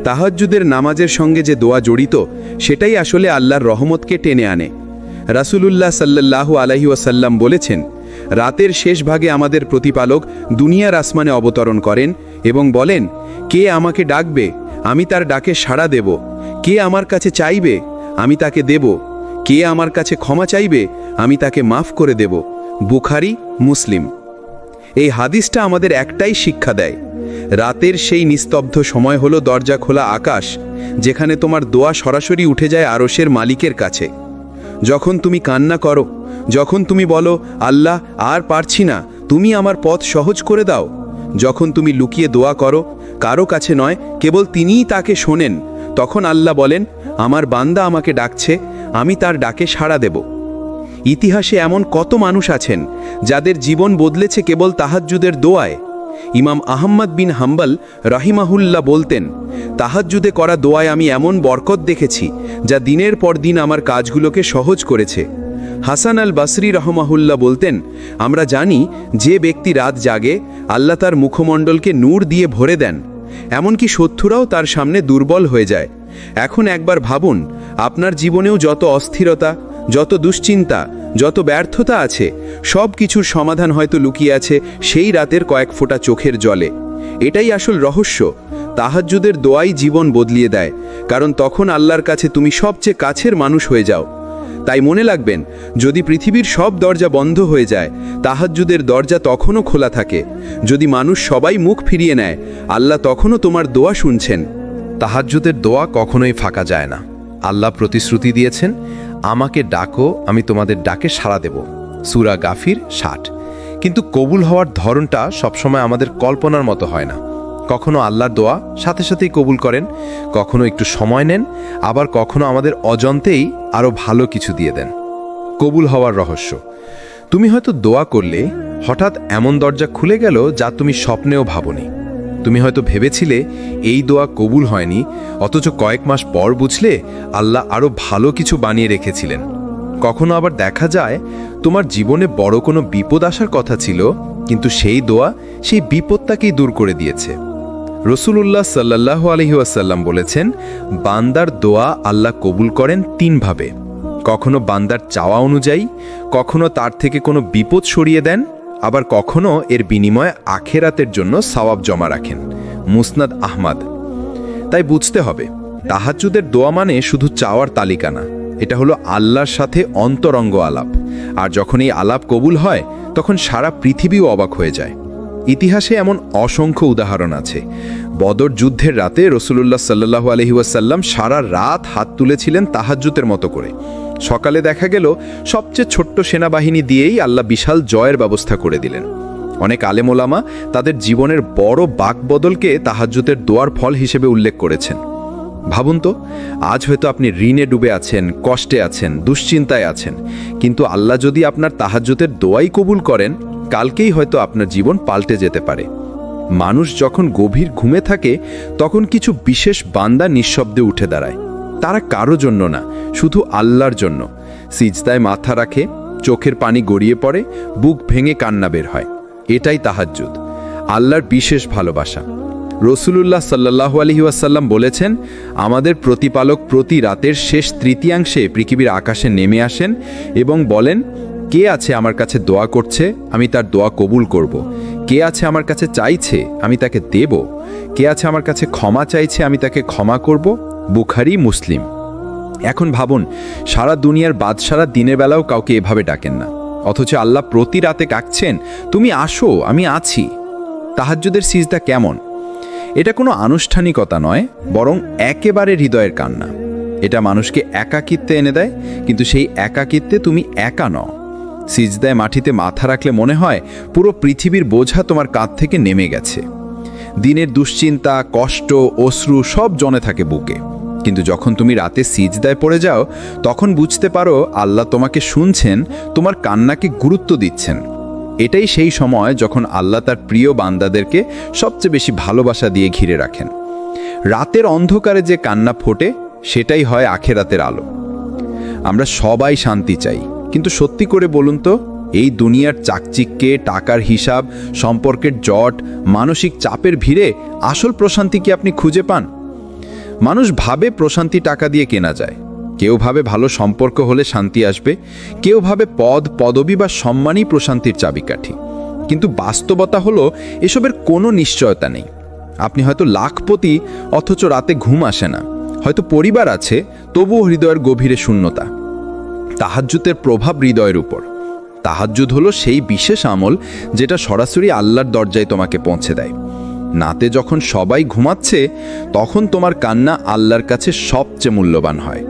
তাহাজ্জুদের নামাজের সঙ্গে যে দোয়া জড়িত, সেটাই আসলে আল্লাহর রহমতকে টেনে আনে। রাসূলুল্লাহ সাল্লাল্লাহু আলাইহি ওয়াসাল্লাম বলেছেন, রাতের শেষ ভাগে আমাদের প্রতিপালক দুনিয়ার আসমানে অবতরণ করেন এবং বলেন, কে আমাকে ডাকবে, আমি তার ডাকে সাড়া দেব। কে আমার কাছে চাইবে, আমি তাকে দেব। কে আমার কাছে ক্ষমা চাইবে, আমি তাকে মাফ করে দেব। বুখারী, মুসলিম। এই হাদিসটা আমাদের একটাই শিক্ষা দেয়, রাতের সেই নিস্তব্ধ সময় হলো দরজা খোলা আকাশ, যেখানে তোমার দোয়া সরাসরি উঠে যায় আরশের মালিকের কাছে। যখন তুমি কান্না করো, যখন তুমি বলো, আল্লাহ আর পারছি না, তুমি আমার পথ সহজ করে দাও, যখন তুমি লুকিয়ে দোয়া করো, কারো কাছে নয়, কেবল তিনিই তাকে শোনেন, তখন আল্লাহ বলেন, আমার বান্দা আমাকে ডাকছে, আমি তার ডাকে সাড়া দেব। ইতিহাসে এমন কত মানুষ আছেন যাদের জীবন বদলেছে কেবল তাহাজ্জুদের দোয়ায়। ইমাম আহমদ বিন হাম্বল রাহিমাহুল্লাহ বলতেন, তাহাজ্জুদে করা দোয়ায় আমি এমন বরকত দেখেছি যা দিনের পর দিন আমার কাজগুলোকে সহজ করেছে। হাসান আল বাসরি রহমাহুল্লাহ বলতেন, আমরা জানি যে ব্যক্তি রাত জাগে, আল্লাহ তার মুখমণ্ডলকে নূর দিয়ে ভরে দেন, এমনকি শত্রুরাও তার সামনে দুর্বল হয়ে যায়। এখন একবার ভাবুন, আপনার জীবনেও যত অস্থিরতা, যত দুশ্চিন্তা, যত ব্যর্থতা আছে, সব কিছুর সমাধান হয়তো লুকিয়ে আছে সেই রাতের কয়েক ফোঁটা চোখের জলে। এটাই আসল রহস্য। তাহাজ্জুদের দোয়াই জীবন বদলিয়ে দেয়, কারণ তখন আল্লাহর কাছে তুমি সবচেয়ে কাছের মানুষ হয়ে যাও। তাই মনে রাখবেন, যদি পৃথিবীর সব দরজা বন্ধ হয়ে যায়, তাহাজ্জুদের দরজা তখনও খোলা থাকে। যদি মানুষ সবাই মুখ ফিরিয়ে নেয়, আল্লাহ তখনও তোমার দোয়া শুনছেন। তাহাজ্জুদের দোয়া কখনোই ফাঁকা যায় না। আল্লাহ প্রতিশ্রুতি দিয়েছেন, আমাকে ডাকো, আমি তোমাদের ডাকে সাড়া দেব। সূরা গাফির 60। কিন্তু কবুল হওয়ার ধরনটা সবসময় আমাদের কল্পনার মতো হয় না। কখনো আল্লাহর দোয়া সাথে সাথেই কবুল করেন, কখনো একটু সময় নেন, আবার কখনো আমাদের অজান্তেই আরও ভালো কিছু দিয়ে দেন। কবুল হওয়ার রহস্য। তুমি হয়তো দোয়া করলে হঠাৎ এমন দরজা খুলে গেল যা তুমি স্বপ্নেও ভাবনি। তুমি হয়তো ভেবেছিলে এই দোয়া কবুল হয়নি, অথচ কয়েক মাস পর বুঝলে আল্লাহ আরও ভালো কিছু বানিয়ে রেখেছিলেন। কখনো আবার দেখা যায় তোমার জীবনে বড় কোনো বিপদ আসার কথা ছিল, কিন্তু সেই দোয়া সেই বিপদটাকেই দূর করে দিয়েছে। রসুলুল্লাহ সাল্লাল্লাহু আলাইহি ওয়াসাল্লাম বলেছেন, বান্দার দোয়া আল্লাহ কবুল করেন তিনভাবে। কখনো বান্দার চাওয়া অনুযায়ী, কখনো তার থেকে কোনো বিপদ সরিয়ে দেন, আবার কখনো এর বিনিময়ে আখেরাতের জন্য সওয়াব জমা রাখেন। মুসনাদ আহমদ। তাই বুঝতে হবে, তাহাজ্জুদের দোয়া মানে শুধু চাওয়ার তালিকা না, এটা হলো আল্লাহর সাথে অন্তরঙ্গ আলাপ। আর যখন এই আলাপ কবুল হয়, তখন সারা পৃথিবীও অবাক হয়ে যায়। ইতিহাসে এমন অসংখ্য উদাহরণ আছে। বদর যুদ্ধের রাতে রসুলুল্লাহ সাল্লাল্লাহু আলাইহি ওয়াসাল্লাম সারা রাত হাত তুলেছিলেন তাহাজ্জুদের মতো করে। সকালে দেখা গেল সবচেয়ে ছোট্ট সেনাবাহিনী দিয়েই আল্লাহ বিশাল জয়ের ব্যবস্থা করে দিলেন। অনেক আলেম ওলামা তাদের জীবনের বড় বাকবদলকে তাহাজ্জুদের দোয়ার ফল হিসেবে উল্লেখ করেছেন। ভাবুন তো, আজ হয়তো আপনি ঋণে ডুবে আছেন, কষ্টে আছেন, দুশ্চিন্তায় আছেন, কিন্তু আল্লাহ যদি আপনার তাহাজ্জুদের দোয়াই কবুল করেন, কালকেই হয়তো আপনার জীবন পাল্টে যেতে পারে। মানুষ যখন গভীর ঘুমে থাকে, তখন কিছু বিশেষ বান্দা নিঃশব্দে উঠে দাঁড়ায়। তারা কারো জন্য না, শুধু আল্লাহর জন্য। সিজদায় মাথা রাখে, চোখের পানি গড়িয়ে পড়ে, বুক ভেঙে কান্না বের হয়। এটাই তাহাজ্জুদ, আল্লাহর বিশেষ ভালোবাসা। রসুলুল্লাহ সাল্লাল্লাহু আলাইহি ওয়াসাল্লাম বলেছেন, আমাদের প্রতিপালক প্রতি রাতের শেষ তৃতীয়াংশে পৃথিবীর আকাশে নেমে আসেন এবং বলেন, কে আছে আমার কাছে দোয়া করছে, আমি তার দোয়া কবুল করব। কে আছে আমার কাছে চাইছে, আমি তাকে দেব। কে আছে আমার কাছে ক্ষমা চাইছে, আমি তাকে ক্ষমা করব। বুখারী, মুসলিম। এখন ভাবুন, সারা দুনিয়ার বাদশারা দিনের বেলাও কাউকে এভাবে ডাকেন না, অথচ আল্লাহ প্রতি রাতে ডাকছেন, তুমি আসো, আমি আছি। তাহাজ্জুদের সিজদা কেমন? এটা কোনো আনুষ্ঠানিকতা নয়, বরং একেবারে হৃদয়ের কান্না। এটা মানুষকে একাকিত্বে এনে দেয়, কিন্তু সেই একাকিত্বে তুমি একা নও। সিজদায় মাটিতে মাথা রাখলে মনে হয় পুরো পৃথিবীর বোঝা তোমার কাঁধ থেকে নেমে গেছে। দিনের দুশ্চিন্তা, কষ্ট, অশ্রু সব জমে থাকে বুকে, কিন্তু যখন তুমি রাতে সিজদায় পড়ে যাও, তখন বুঝতে পারো আল্লাহ তোমাকে শুনছেন, তোমার কান্নাকে গুরুত্ব দিচ্ছেন। এটাই সেই সময় যখন আল্লাহ তার প্রিয় বান্দাদেরকে সবচেয়ে বেশি ভালোবাসা দিয়ে ঘিরে রাখেন। রাতের অন্ধকারে যে কান্না ফোটে, সেটাই হয় আখেরাতের আলো। আমরা সবাই শান্তি চাই, কিন্তু সত্যি করে বলুন তো, এই দুনিয়ার চাকচিক্যে, টাকার হিসাব, সম্পর্কের জট, মানসিক চাপের ভিড়ে আসল প্রশান্তি কি আপনি খুঁজে পান? মানুষ ভাবে প্রশান্তি টাকা দিয়ে কেনা যায়। কেউ ভাবে ভালো সম্পর্ক হলে শান্তি আসবে, কেউ ভাবে পদ, পদবি বা সম্মানই প্রশান্তির চাবিকাঠি। কিন্তু বাস্তবতা হলো, এসবের কোনো নিশ্চয়তা নেই। আপনি হয়তো লাখপতি, অথচ রাতে ঘুম আসে না। হয়তো পরিবার আছে, তবুও হৃদয়ের গভীরে শূন্যতা। তাহাজ্জুদের প্রভাব হৃদয়ের উপর। তাহাজ্জুদ হলো সেই বিশেষ আমল যেটা সরাসরি আল্লাহর দরজায় তোমাকে পৌঁছে দেয়। নাতে যখন সবাই ঘুমাচ্ছে, তখন তোমার কান্না আল্লাহর কাছে সবচেয়ে মূল্যবান হয়।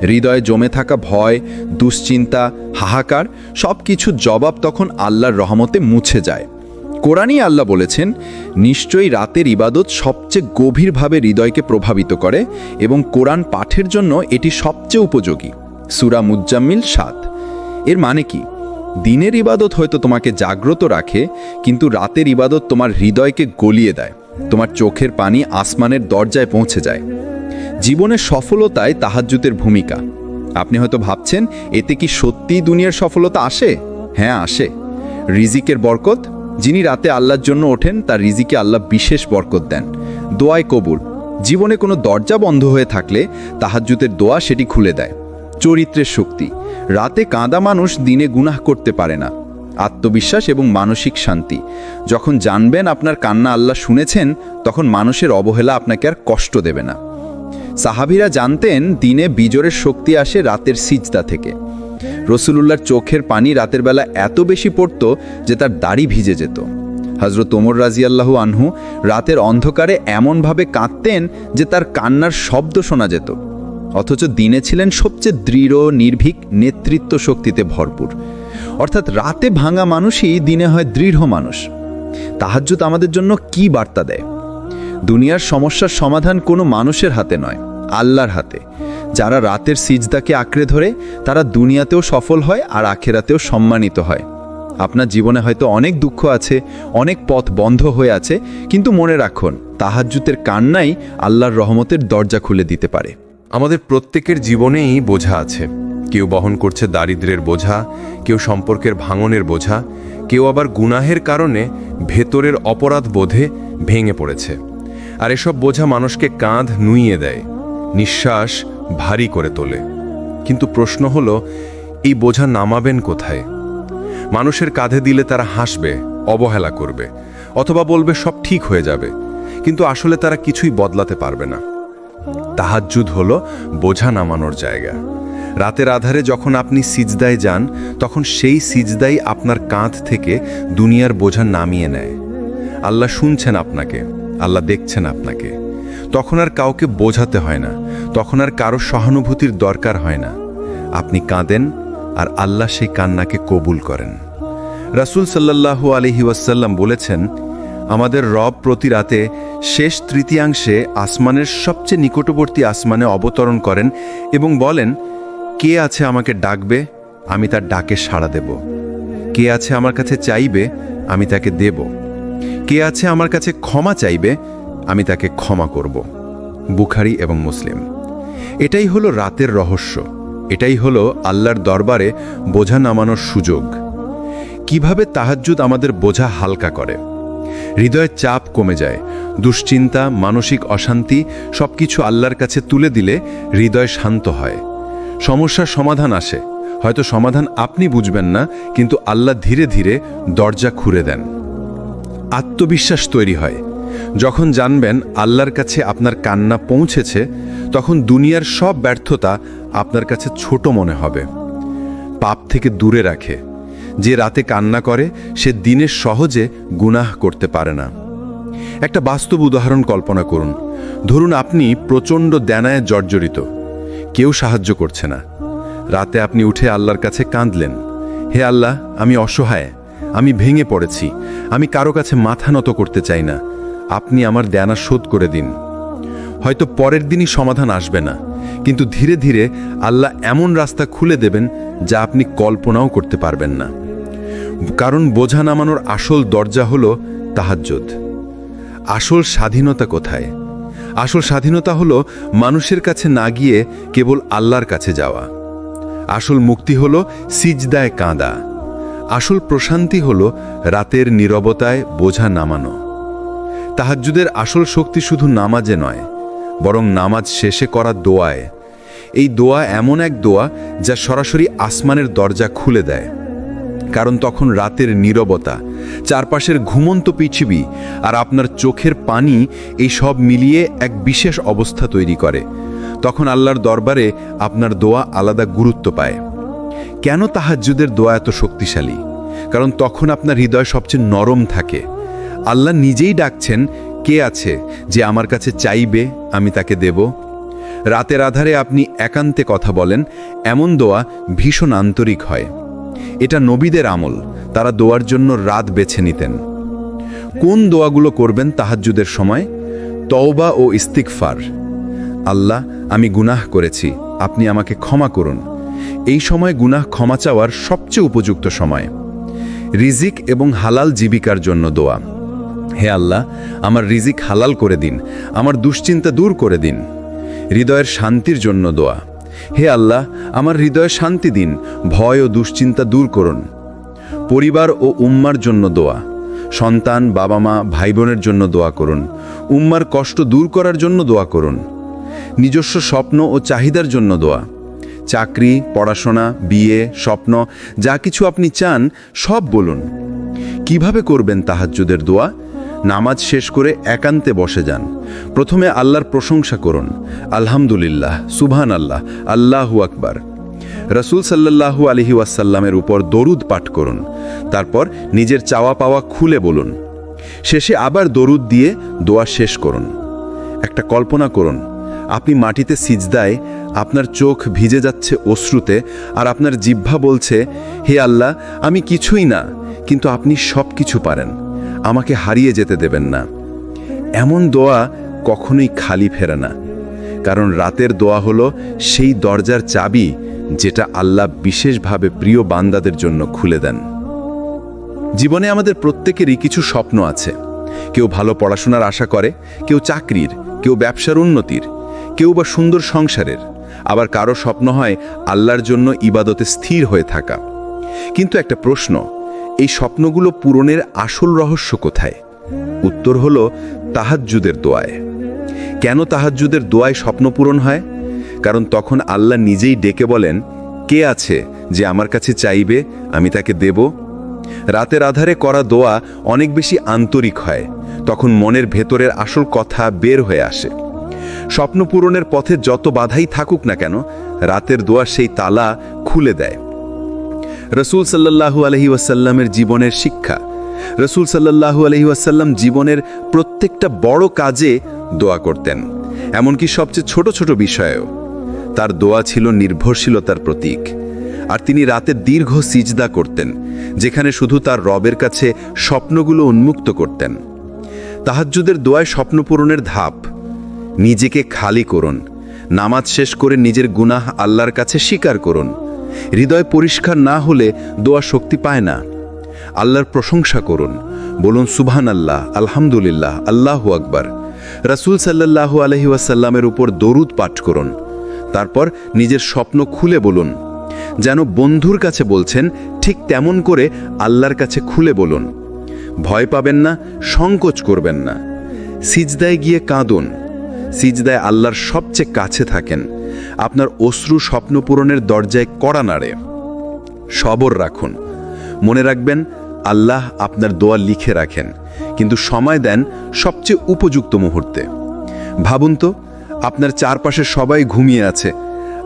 হৃদয়ে জমে থাকা ভয়, দুশ্চিন্তা, হাহাকার সব কিছুর জবাব তখন আল্লাহর রহমতে মুছে যায়। কোরআনই আল্লাহ বলেছেন, নিশ্চয়ই রাতের ইবাদত সবচেয়ে গভীরভাবে হৃদয়কে প্রভাবিত করে এবং কোরআন পাঠের জন্য এটি সবচেয়ে উপযোগী। সূরা মুজ্জাম্মিল 7। এর মানে কি? দিনের ইবাদত হয়তো তোমাকে জাগ্রত রাখে, কিন্তু রাতের ইবাদত তোমার হৃদয়কে গলিয়ে দেয়। তোমার চোখের পানি আসমানের দরজায় পৌঁছে যায়। জীবনের সফলতায় তাহাজ্জুদের ভূমিকা। আপনি হয়তো ভাবছেন, এতে কি সত্যিই দুনিয়ার সফলতা আসে? হ্যাঁ, আসে। রিজিকের বরকত। যিনি রাতে আল্লাহর জন্য ওঠেন, তার রিজিকে আল্লাহ বিশেষ বরকত দেন। দোয়ায় কবুল। জীবনে কোনো দরজা বন্ধ হয়ে থাকলে তাহাজ্জুদের দোয়া সেটি খুলে দেয়। চরিত্রের শক্তি। রাতে কাঁদা মানুষ দিনে গুনাহ করতে পারে না। আত্মবিশ্বাস এবং মানসিক শান্তি। যখন জানবেন আপনার কান্না আল্লাহ শুনেছেন, তখন মানুষের অবহেলা আপনাকে আর কষ্ট দেবে না। সাহাবীরা জানতেন, দিনে বিজয়ের শক্তি আসে রাতের সিজদা থেকে। রসুলুল্লাহর চোখের পানি রাতের বেলা এত বেশি পড়ত যে তার দাড়ি ভিজে যেত। হযরত ওমর রাদিয়াল্লাহু আনহু রাতের অন্ধকারে এমনভাবে কাঁদতেন যে তার কান্নার শব্দ শোনা যেত, অথচ দিনে ছিলেন সবচেয়ে দৃঢ়, নির্ভীক, নেতৃত্ব শক্তিতে ভরপুর। অর্থাৎ রাতে ভাঙা মানুষই দিনে হয় দৃঢ় মানুষ। তাহাজ্জুদ আমাদের জন্য কি বার্তা দেয়? দুনিয়ার সমস্যার সমাধান কোনো মানুষের হাতে নয়, আল্লাহর হাতে। যারা রাতের সিজদাকে আঁকড়ে ধরে, তারা দুনিয়াতেও সফল হয় আর আখেরাতেও সম্মানিত হয়। আপনার জীবনে হয়তো অনেক দুঃখ আছে, অনেক পথ বন্ধ হয়ে আছে, কিন্তু মনে রাখুন, তাহাজ্জুদের কান্নাই আল্লাহর রহমতের দরজা খুলে দিতে পারে। আমাদের প্রত্যেকের জীবনেই বোঝা আছে। কেউ বহন করছে দারিদ্র্যের বোঝা, কেউ সম্পর্কের ভাঙনের বোঝা, কেউ আবার গুনাহের কারণে ভেতরের অপরাধ বোধে ভেঙে পড়েছে। আর এসব বোঝা মানুষকে কাঁধ নুইয়ে দেয়, নিঃশ্বাস ভারী করে তোলে। কিন্তু প্রশ্ন হলো, এই বোঝা নামাবেন কোথায়? মানুষের কাঁধে দিলে তারা হাসবে, অবহেলা করবে, অথবা বলবে সব ঠিক হয়ে যাবে, কিন্তু আসলে তারা কিছুই বদলাতে পারবে না। তাহাজ্জুদ হলো বোঝা নামানোর জায়গা। রাতের আধারে যখন আপনি সিজদায় যান, তখন সেই সিজদাই আপনার কাঁধ থেকে দুনিয়ার বোঝা নামিয়ে নেয়। আল্লাহ শুনছেন আপনাকে, আল্লাহ দেখছেন আপনাকে। তখন আর কাউকে বোঝাতে হয় না, তখন আর কারো সহানুভূতির দরকার হয় না। আপনি কাঁদেন আর আল্লাহ সেই কান্নাকে কবুল করেন। রাসূল সাল্লাল্লাহু আলাইহি ওয়াসাল্লাম বলেছেন, আমাদের রব প্রতি রাতে শেষ তৃতীয়াংশে আসমানের সবচেয়ে নিকটবর্তী আসমানে অবতরণ করেন এবং বলেন, কে আছে আমাকে ডাকবে, আমি তার ডাকে সাড়া দেব। কে আছে আমার কাছে চাইবে, আমি তাকে দেব। কে আছে আমার কাছে ক্ষমা চাইবে, আমি তাকে ক্ষমা করব। বুখারী এবং মুসলিম। এটাই হলো রাতের রহস্য, এটাই হলো আল্লাহর দরবারে বোঝা নামানোর সুযোগ। কিভাবে তাহাজ্জুদ আমাদের বোঝা হালকা করে? হৃদয়ের চাপ কমে যায়, দুশ্চিন্তা, মানসিক অশান্তি সবকিছু আল্লাহর কাছে তুলে দিলে হৃদয় শান্ত হয়। সমস্যার সমাধান আসে, হয়তো সমাধান আপনি বুঝবেন না, কিন্তু আল্লাহ ধীরে ধীরে দরজা খুলে দেন। আত্মবিশ্বাস তৈরি হয়। যখন জানবেন আল্লাহর কাছে আপনার কান্না পৌঁছেছে, তখন দুনিয়ার সব ব্যর্থতা আপনার কাছে ছোট মনে হবে। পাপ থেকে দূরে রাখে। যে রাতে কান্না করে সে দিনে সহজে গুনাহ করতে পারে না। একটা বাস্তব উদাহরণ কল্পনা করুন। ধরুন আপনি প্রচণ্ড দেনায় জর্জরিত, কেউ সাহায্য করছে না। রাতে আপনি উঠে আল্লাহর কাছে কাঁদলেন, হে আল্লাহ, আমি অসহায়, আমি ভেঙে পড়েছি, আমি কারো কাছে মাথা নত করতে চাই না, আপনি আমার দেনা শোধ করে দিন। হয়তো পরের দিনই সমাধান আসবে না, কিন্তু ধীরে ধীরে আল্লাহ এমন রাস্তা খুলে দেবেন যা আপনি কল্পনাও করতে পারবেন না। কারণ বোঝা নামানোর আসল দরজা হলো তাহাজ্জুদ। আসল স্বাধীনতা কোথায়? আসল স্বাধীনতা হলো মানুষের কাছে না গিয়ে কেবল আল্লাহর কাছে যাওয়া। আসল মুক্তি হলো সিজদায় কাঁদা। আসল প্রশান্তি হলো রাতের নীরবতায় বোঝা নামানো। তাহাজ্জুদের আসল শক্তি শুধু নামাজে নয়, বরং নামাজ শেষে করা দোয়ায়। এই দোয়া এমন এক দোয়া যা সরাসরি আসমানের দরজা খুলে দেয়। কারণ তখন রাতের নীরবতা, চারপাশের ঘুমন্ত পৃথিবী আর আপনার চোখের পানি, এই সব মিলিয়ে এক বিশেষ অবস্থা তৈরি করে। তখন আল্লাহর দরবারে আপনার দোয়া আলাদা গুরুত্ব পায়। কেন তাহাজ্জুদের দোয়া এত শক্তিশালী? কারণ তখন আপনার হৃদয় সবচেয়ে নরম থাকে। আল্লাহ নিজেই ডাকছেন, কে আছে যে আমার কাছে চাইবে, আমি তাকে দেব। রাতের আধারে আপনি একান্তে কথা বলেন, এমন দোয়া ভীষণ আন্তরিক হয়। এটা নবীদের আমল, তারা দোয়ার জন্য রাত বেছে নিতেন। কোন দোয়াগুলো করবেন তাহাজ্জুদের সময়? তওবা ও ইস্তিগফার। আল্লাহ, আমি গুনাহ করেছি, আপনি আমাকে ক্ষমা করুন। এই সময় গুনাহ ক্ষমা চাওয়ার সবচেয়ে উপযুক্ত সময়। রিজিক এবং হালাল জীবিকার জন্য দোয়া। হে আল্লাহ, আমার রিজিক হালাল করে দিন, আমার দুশ্চিন্তা দূর করে দিন। হৃদয়ের শান্তির জন্য দোয়া। হে আল্লাহ, আমার হৃদয়ে শান্তি দিন, ভয় ও দুশ্চিন্তা দূর করুন। পরিবার ও উম্মার জন্য দোয়া। সন্তান, বাবা মা, ভাই বোনের জন্য দোয়া করুন। উম্মার কষ্ট দূর করার জন্য দোয়া করুন। নিজস্ব স্বপ্ন ও চাহিদার জন্য দোয়া। চাকরি, পড়াশোনা, বিয়ে, স্বপ্ন, যা কিছু আপনি চান সব বলুন। কিভাবে করবেন তাহাজ্জুদের দোয়া? নামাজ শেষ করে একান্তে বসে যান। প্রথমে আল্লাহর প্রশংসা করুন, আলহামদুলিল্লাহ, সুবহান আল্লাহ, আল্লাহু আকবার। রাসূল সাল্লাল্লাহু আলাইহি ওয়াসাল্লামের উপর দরুদ পাঠ করুন। তারপর নিজের চাওয়া পাওয়া খুলে বলুন। শেষে আবার দরুদ দিয়ে দোয়া শেষ করুন। একটা কল্পনা করুন, আপনি মাটিতে সিজদায়, আপনার চোখ ভিজে যাচ্ছে অশ্রুতে, আর আপনার জিহ্বা বলছে, হে আল্লাহ, আমি কিছুই না, কিন্তু আপনি সব কিছু পারেন, আমাকে হারিয়ে যেতে দেবেন না। এমন দোয়া কখনোই খালি ফেরে না, কারণ রাতের দোয়া হলো সেই দরজার চাবি যেটা আল্লাহ বিশেষভাবে প্রিয় বান্দাদের জন্য খুলে দেন। জীবনে আমাদের প্রত্যেকেরই কিছু স্বপ্ন আছে। কেউ ভালো পড়াশোনার আশা করে, কেউ চাকরির, কেউ ব্যবসার উন্নতির, কেউ বা সুন্দর সংসারের, আবার কারো স্বপ্ন হয় আল্লাহর জন্য ইবাদতে স্থির হয়ে থাকা। কিন্তু একটা প্রশ্ন, এই স্বপ্নগুলো পূরণের আসল রহস্য কোথায়? উত্তর হলো তাহাজ্জুদের দোয়ায়। কেন তাহাজ্জুদের দোয়ায় স্বপ্ন পূরণ হয়? কারণ তখন আল্লাহ নিজেই ডেকে বলেন, কে আছে যে আমার কাছে চাইবে, আমি তাকে দেব। রাতের আধারে করা দোয়া অনেক বেশি আন্তরিক হয়, তখন মনের ভেতরের আসল কথা বের হয়ে আসে। স্বপ্ন পূরণের পথে যত বাধাই থাকুক না কেন, রাতের দোয়া সেই তালা খুলে দেয়। রসুল সাল্লাল্লাহু আলাইহি ওয়াসাল্লামের জীবনের শিক্ষা। রসুল সাল্লাল্লাহু আলাইহি ওয়াসাল্লাম জীবনের প্রত্যেকটা বড় কাজে দোয়া করতেন, এমনকি সবচেয়ে ছোট ছোট বিষয়েও। তার দোয়া ছিল নির্ভরশীলতার প্রতীক। আর তিনি রাতে দীর্ঘ সিজদা করতেন, যেখানে শুধু তার রবের কাছে স্বপ্নগুলো উন্মুক্ত করতেন। তাহাজ্জুদের দোয়ায় স্বপ্ন পূরণের ধাপ। নিজেকে খালি করুন, নামাজ শেষ করে নিজের গুনাহ আল্লাহর কাছে স্বীকার করুন। হৃদয় পরিষ্কার না হলে দোয়া শক্তি পায় না। আল্লাহর প্রশংসা করুন, বলুন সুবহানাল্লাহ, আলহামদুলিল্লাহ, আল্লাহু আকবার। রাসূল সাল্লাল্লাহু আলাইহি ওয়াসাল্লামের উপর দরুদ পাঠ করুন। তারপর নিজের স্বপ্ন খুলে বলুন, যেন বন্ধুর কাছে বলছেন ঠিক তেমন করে আল্লাহর কাছে খুলে বলুন। ভয় পাবেন না, সংকোচ করবেন না। সিজদায় গিয়ে কাঁদুন। সিজদায় আল্লাহর সবচেয়ে কাছে থাকেন। আপনার অশ্রু স্বপ্ন পূরণের দরজায় কড়া নাড়ে। সবর রাখুন, মনে রাখবেন আল্লাহ আপনার দোয়া লিখে রাখেন, কিন্তু সময় দেন সবচেয়ে উপযুক্ত মুহূর্তে। ভাবুন তো, আপনার চারপাশে সবাই ঘুমিয়ে আছে,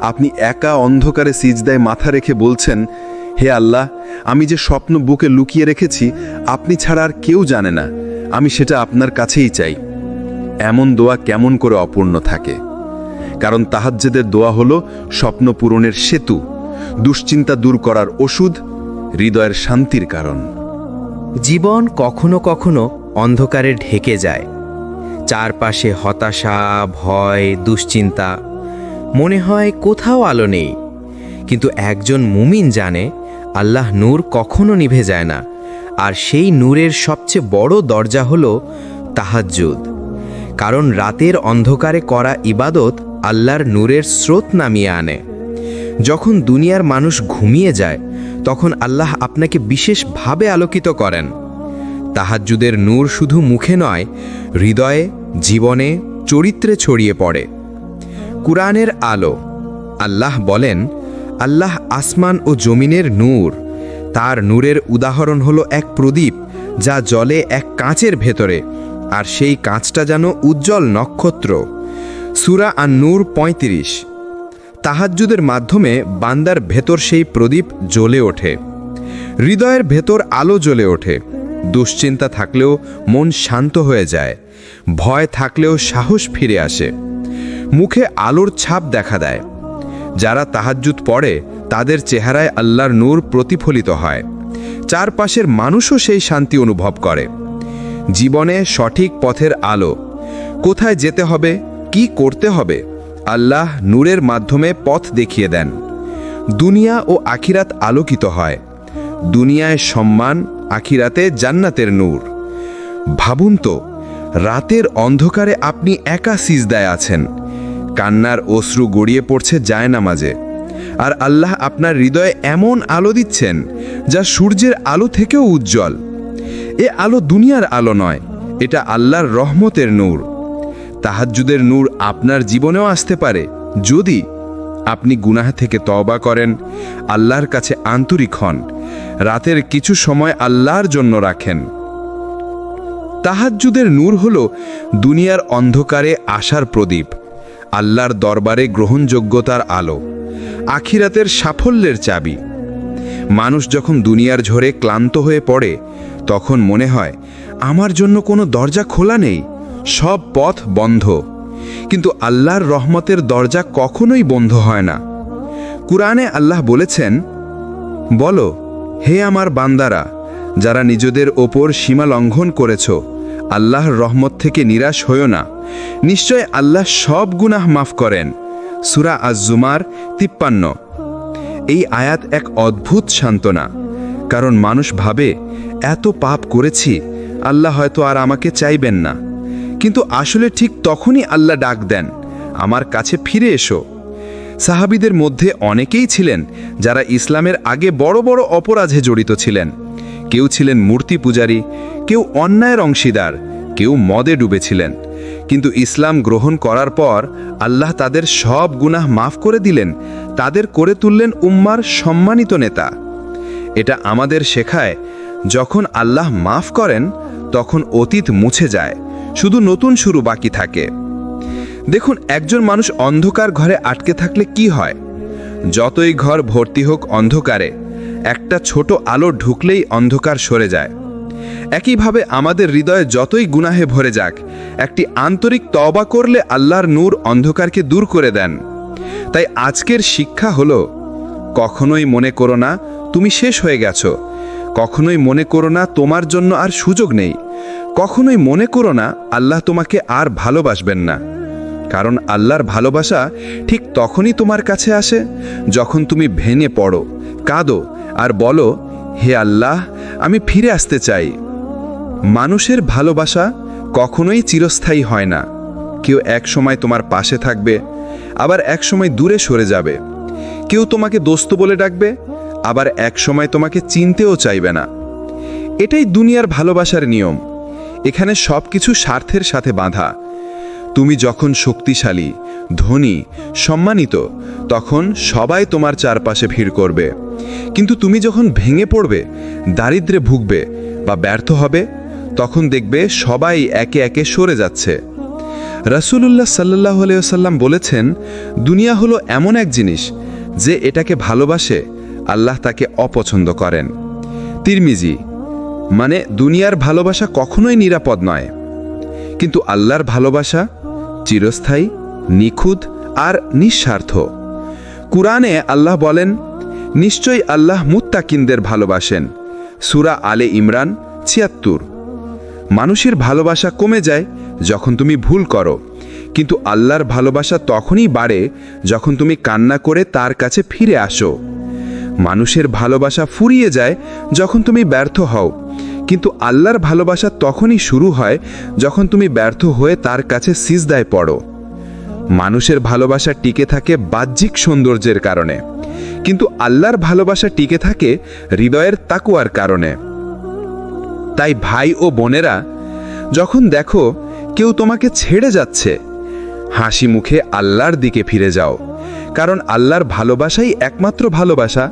আপনি একা অন্ধকারে সিজদায় মাথা রেখে বলছেন, হে আল্লাহ, আমি যে স্বপ্ন বুকে লুকিয়ে রেখেছি আপনি ছাড়া আর কেউ জানে না, আমি সেটা আপনার কাছেই চাই। এমন দোয়া কেমন করে অপূর্ণ থাকে? কারণ তাহাজ্জুদের দোয়া হলো স্বপ্ন পূরণের সেতু, দুশ্চিন্তা দূর করার ওষুধ, হৃদয়ের শান্তির কারণ। জীবন কখনো কখনো অন্ধকারে ঢেকে যায়। চারপাশে হতাশা, ভয়, দুশ্চিন্তা, মনে হয় কোথাও আলো নেই। কিন্তু একজন মুমিন জানে আল্লাহ নূর কখনো নিভে যায় না, আর সেই নূরের সবচেয়ে বড় দরজা হলো তাহাজ্জুদ। কারণ রাতের অন্ধকারে করা ইবাদত আল্লাহর নূরের স্রোত নামিয়ে আনে। যখন দুনিয়ার মানুষ ঘুমিয়ে যায়, তখন আল্লাহ আপনাকে বিশেষভাবে আলোকিত করেন। তাহাজ্জুদের নূর শুধু মুখে নয়, হৃদয়ে, জীবনে, চরিত্রে ছড়িয়ে পড়ে। কুরআনের আলো। আল্লাহ বলেন, আল্লাহ আসমান ও জমিনের নূর। তার নূরের উদাহরণ হলো এক প্রদীপ যা জ্বলে এক কাঁচের ভেতরে, আর সেই কাঁচটা যেন উজ্জ্বল নক্ষত্র। সূরা আন-নূর ৩৫। তাহাজ্জুদের মাধ্যমে বান্দার ভেতর সেই প্রদীপ জ্বলে ওঠে। হৃদয়ের ভেতর আলো জ্বলে ওঠে। দুশ্চিন্তা থাকলেও মন শান্ত হয়ে যায়, ভয় থাকলেও সাহস ফিরে আসে। মুখে আলোর ছাপ দেখা দেয়। যারা তাহাজ্জুদ পড়ে তাদের চেহারায় আল্লাহর নূর প্রতিফলিত হয়। চারপাশের মানুষও সেই শান্তি অনুভব করে। জীবনে সঠিক পথের আলো। কোথায় যেতে হবে, কি করতে হবে, আল্লাহ নূরের মাধ্যমে পথ দেখিয়ে দেন। দুনিয়া ও আখিরাত আলোকিত হয়। দুনিয়ায় সম্মান, আখিরাতে জান্নাতের নূর। ভাবুন তো, রাতের অন্ধকারে আপনি একা সিজদায় আছেন, কান্নার অশ্রু গড়িয়ে পড়ছে জায়নামাজে, আর আল্লাহ আপনার হৃদয়ে এমন আলো দিচ্ছেন যা সূর্যের আলো থেকেও উজ্জ্বল। এ আলো দুনিয়ার আলো নয়, এটা আল্লাহর রহমতের নূর। তাহাজ্জুদের নূর আপনার জীবনেও আসতে পারে যদি আপনি গুনাহ থেকে তওবা করেন, আল্লাহর কাছে আন্তরিক হন, রাতের কিছু সময় আল্লাহর জন্য রাখেন। তাহাজ্জুদের নূর হলো দুনিয়ার অন্ধকারে আশার প্রদীপ, আল্লাহর দরবারে গ্রহণযোগ্যতার আলো, আখিরাতের সাফল্যের চাবি। মানুষ যখন দুনিয়ার ঝড়ে ক্লান্ত হয়ে পড়ে, তখন মনে হয় আমার জন্য কোনো দরজা খোলা নেই, সব পথ বন্ধ। কিন্তু আল্লাহর রহমতের দরজা কখনোই বন্ধ হয় না। কুরআনে আল্লাহ বলেছেন, বলো, হে আমার বান্দারা, যারা নিজেদের ওপর সীমা লঙ্ঘন করেছ, আল্লাহর রহমত থেকে নিরাশ হয়ো না। নিশ্চয় আল্লাহ সব গুনাহ মাফ করেন। সূরা আজ-জুমার ৫৩। এই আয়াত এক অদ্ভুত সান্ত্বনা, কারণ মানুষ ভাবে এত পাপ করেছি, আল্লাহ হয়তো আর আমাকে চাইবেন না। কিন্তু আসলে ঠিক তখনই আল্লাহ ডাক দেন, আমার কাছে ফিরে এসো। সাহাবীদের মধ্যে অনেকেই ছিলেন যারা ইসলামের আগে বড় বড় অপরাধে জড়িত ছিলেন। কেউ ছিলেন মূর্তি পূজারী, কেউ অন্যায়ের অংশীদার, কেউ মদে ডুবেছিলেন। কিন্তু ইসলাম গ্রহণ করার পর আল্লাহ তাদের সব গুনাহ মাফ করে দিলেন, তাদের করে তুললেন উম্মার সম্মানিত নেতা। এটা আমাদের শেখায়, যখন আল্লাহ মাফ করেন তখন অতীত মুছে যায়, শুধু নতুন শুরু বাকি থাকে। দেখুন, একজন মানুষ অন্ধকার ঘরে আটকে থাকলে কি হয়? যতই ঘর ভর্তি হোক অন্ধকারে, একটা ছোট আলো ঢুকলেই অন্ধকার সরে যায়। একইভাবে আমাদের হৃদয়ে যতই গুনাহে ভরে যাক, একটি আন্তরিক তওবা করলে আল্লাহর নূর অন্ধকারকে দূর করে দেন। তাই আজকের শিক্ষা হলো, কখনোই মনে করো না তুমি শেষ হয়ে গেছো, কখনোই মনে করো না তোমার জন্য আর সুযোগ নেই, কখনোই মনে করো না আল্লাহ তোমাকে আর ভালোবাসবেন না। কারণ আল্লাহর ভালোবাসা ঠিক তখনই তোমার কাছে আসে যখন তুমি ভেঙে পড়ো, কাঁদো আর বলো, হে আল্লাহ, আমি ফিরে আসতে চাই। মানুষের ভালোবাসা কখনোই চিরস্থায়ী হয় না। কেউ এক সময় তোমার পাশে থাকবে, আবার এক সময় দূরে সরে যাবে। কেউ তোমাকে দোস্ত বলে ডাকবে, আবার এক সময় তোমাকে চিনতেও চাইবে না। এটাই দুনিয়ার ভালোবাসার নিয়ম। এখানে সব কিছু স্বার্থের সাথে বাঁধা। তুমি যখন শক্তিশালী, ধনী, সম্মানিত, তখন সবাই তোমার চারপাশে ভিড় করবে। কিন্তু তুমি যখন ভেঙে পড়বে, দারিদ্র্যে ভুগবে বা ব্যর্থ হবে, তখন দেখবে সবাই একে একে সরে যাচ্ছে। রাসূলুল্লাহ সাল্লাল্লাহু আলাইহি ওয়াসাল্লাম বলেছেন, দুনিয়া হলো এমন এক জিনিস, যে এটাকে ভালোবাসে আল্লাহ তাকে অপছন্দ করেন। তিরমিজি। মানে দুনিয়ার ভালোবাসা কখনোই নিরাপদ নয়, কিন্তু আল্লাহর ভালোবাসা চিরস্থায়ী, নিখুঁত আর নিঃস্বার্থ। কুরআনে আল্লাহ বলেন, নিশ্চয়ই আল্লাহ মুত্তাকিনদের ভালোবাসেন। সূরা আলে ইমরান ৭৬। মানুষের ভালোবাসা কমে যায় যখন তুমি ভুল করো, কিন্তু আল্লাহর ভালোবাসা তখনই বাড়ে যখন তুমি কান্না করে তার কাছে ফিরে আসো। মানুষের ভালোবাসা ফুরিয়ে যায় যখন তুমি ব্যর্থ হও, কিন্তু আল্লাহর ভালোবাসা তখনই শুরু হয় যখন তুমি ব্যর্থ হয়ে তার কাছে সিজদায় পড়ো। মানুষের ভালোবাসা টিকে থাকে বাহ্যিক সৌন্দর্যের কারণে, কিন্তু আল্লাহর ভালোবাসা টিকে থাকে হৃদয়ের তাকওয়ার কারণে। তাই ভাই ও বোনেরা, যখন দেখো কেউ তোমাকে ছেড়ে যাচ্ছে, হাসি মুখে আল্লাহর দিকে ফিরে যাও। কারণ আল্লাহর ভালোবাসাই একমাত্র ভালোবাসা,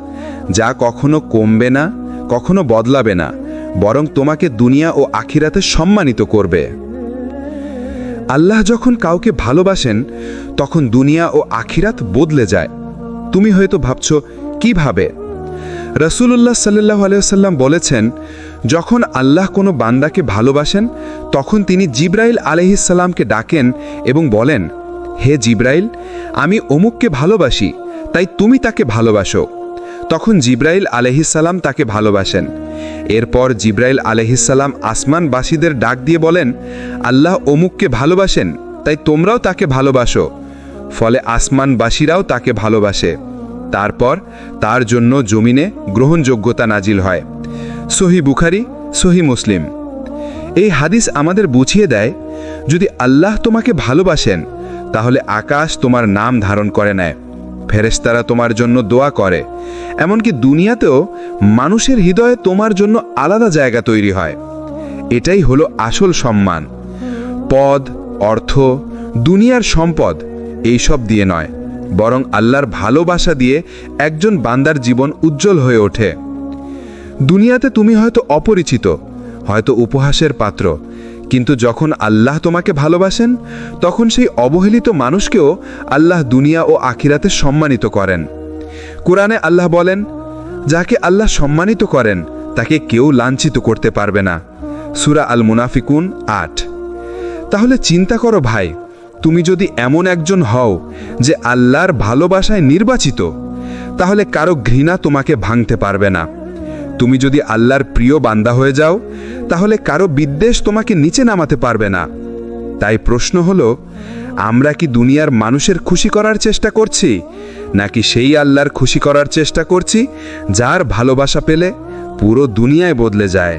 যা কখনো কমবে না, কখনো বদলাবে না, বরং তোমাকে দুনিয়া ও আখিরাতে সম্মানিত করবে। আল্লাহ যখন কাউকে ভালোবাসেন, তখন দুনিয়া ও আখিরাত বদলে যায়। তুমি হয়তো ভাবছো, কিভাবে? রাসূলুল্লাহ সাল্লাল্লাহু আলাইহি ওয়াসাল্লাম বলেছেন, যখন আল্লাহ কোনো বান্দাকে ভালোবাসেন, তখন তিনি জিবরাইল আলাইহিস সালামকে ডাকেন এবং বলেন, হে জিবরাইল, আমি অমুককে ভালোবাসি, তাই তুমি তাকে ভালোবাসো। তখন জিবরাইল আলাইহিস সালাম তাকে ভালোবাসেন। এরপর জিবরাইল আলাইহিস সালাম আসমানবাসীদের ডাক দিয়ে বলেন, আল্লাহ অমুককে ভালোবাসেন, তাই তোমরাও তাকে ভালোবাসো। ফলে আসমানবাসীরাও তাকে ভালোবাসে। তারপর তার জন্য জমিনে গ্রহণযোগ্যতা নাজিল হয়। সহিহ বুখারী, সহিহ মুসলিম। এই হাদিস আমাদের বুঝিয়ে দেয়, যদি আল্লাহ তোমাকে ভালোবাসেন, তাহলে আকাশ তোমার নাম ধারণ করে নেয়, ফেরেশতারা তোমার জন্য দোয়া করে, এমনকি দুনিয়াতেও মানুষের হৃদয়ে তোমার জন্য আলাদা জায়গা তৈরি হয়। এটাই হলো আসল সম্মান। পদ, অর্থ, দুনিয়ার সম্পদ এইসব দিয়ে নয়, বরং আল্লাহর ভালোবাসা দিয়ে একজন বান্দার জীবন উজ্জ্বল হয়ে ওঠে। দুনিয়াতে তুমি হয়তো অপরিচিত, হয়তো উপহাসের পাত্র, কিন্তু যখন আল্লাহ তোমাকে ভালোবাসেন, তখন সেই অবহেলিত মানুষকেও আল্লাহ দুনিয়া ও আখিরাতে সম্মানিত করেন। কুরআনে আল্লাহ বলেন, যাকে আল্লাহ সম্মানিত করেন তাকে কেউ লাঞ্ছিত করতে পারবে না। সূরা আল মুনাফিকুন ৮। তাহলে চিন্তা করো ভাই, তুমি যদি এমন একজন হও যে আল্লাহর ভালোবাসায় নির্বাচিত, তাহলে কারো ঘৃণা তোমাকে ভাঙতে পারবে না। তুমি যদি আল্লাহর প্রিয় বান্দা হয়ে যাও, তাহলে কারো বিদ্বেষ তোমাকে নিচে নামাতে পারবে না। তাই প্রশ্ন হলো, আমরা কি দুনিয়ার মানুষের খুশি করার চেষ্টা করছি, নাকি সেই আল্লাহর খুশি করার চেষ্টা করছি যার ভালোবাসা পেলে পুরো দুনিয়ায় বদলে যায়?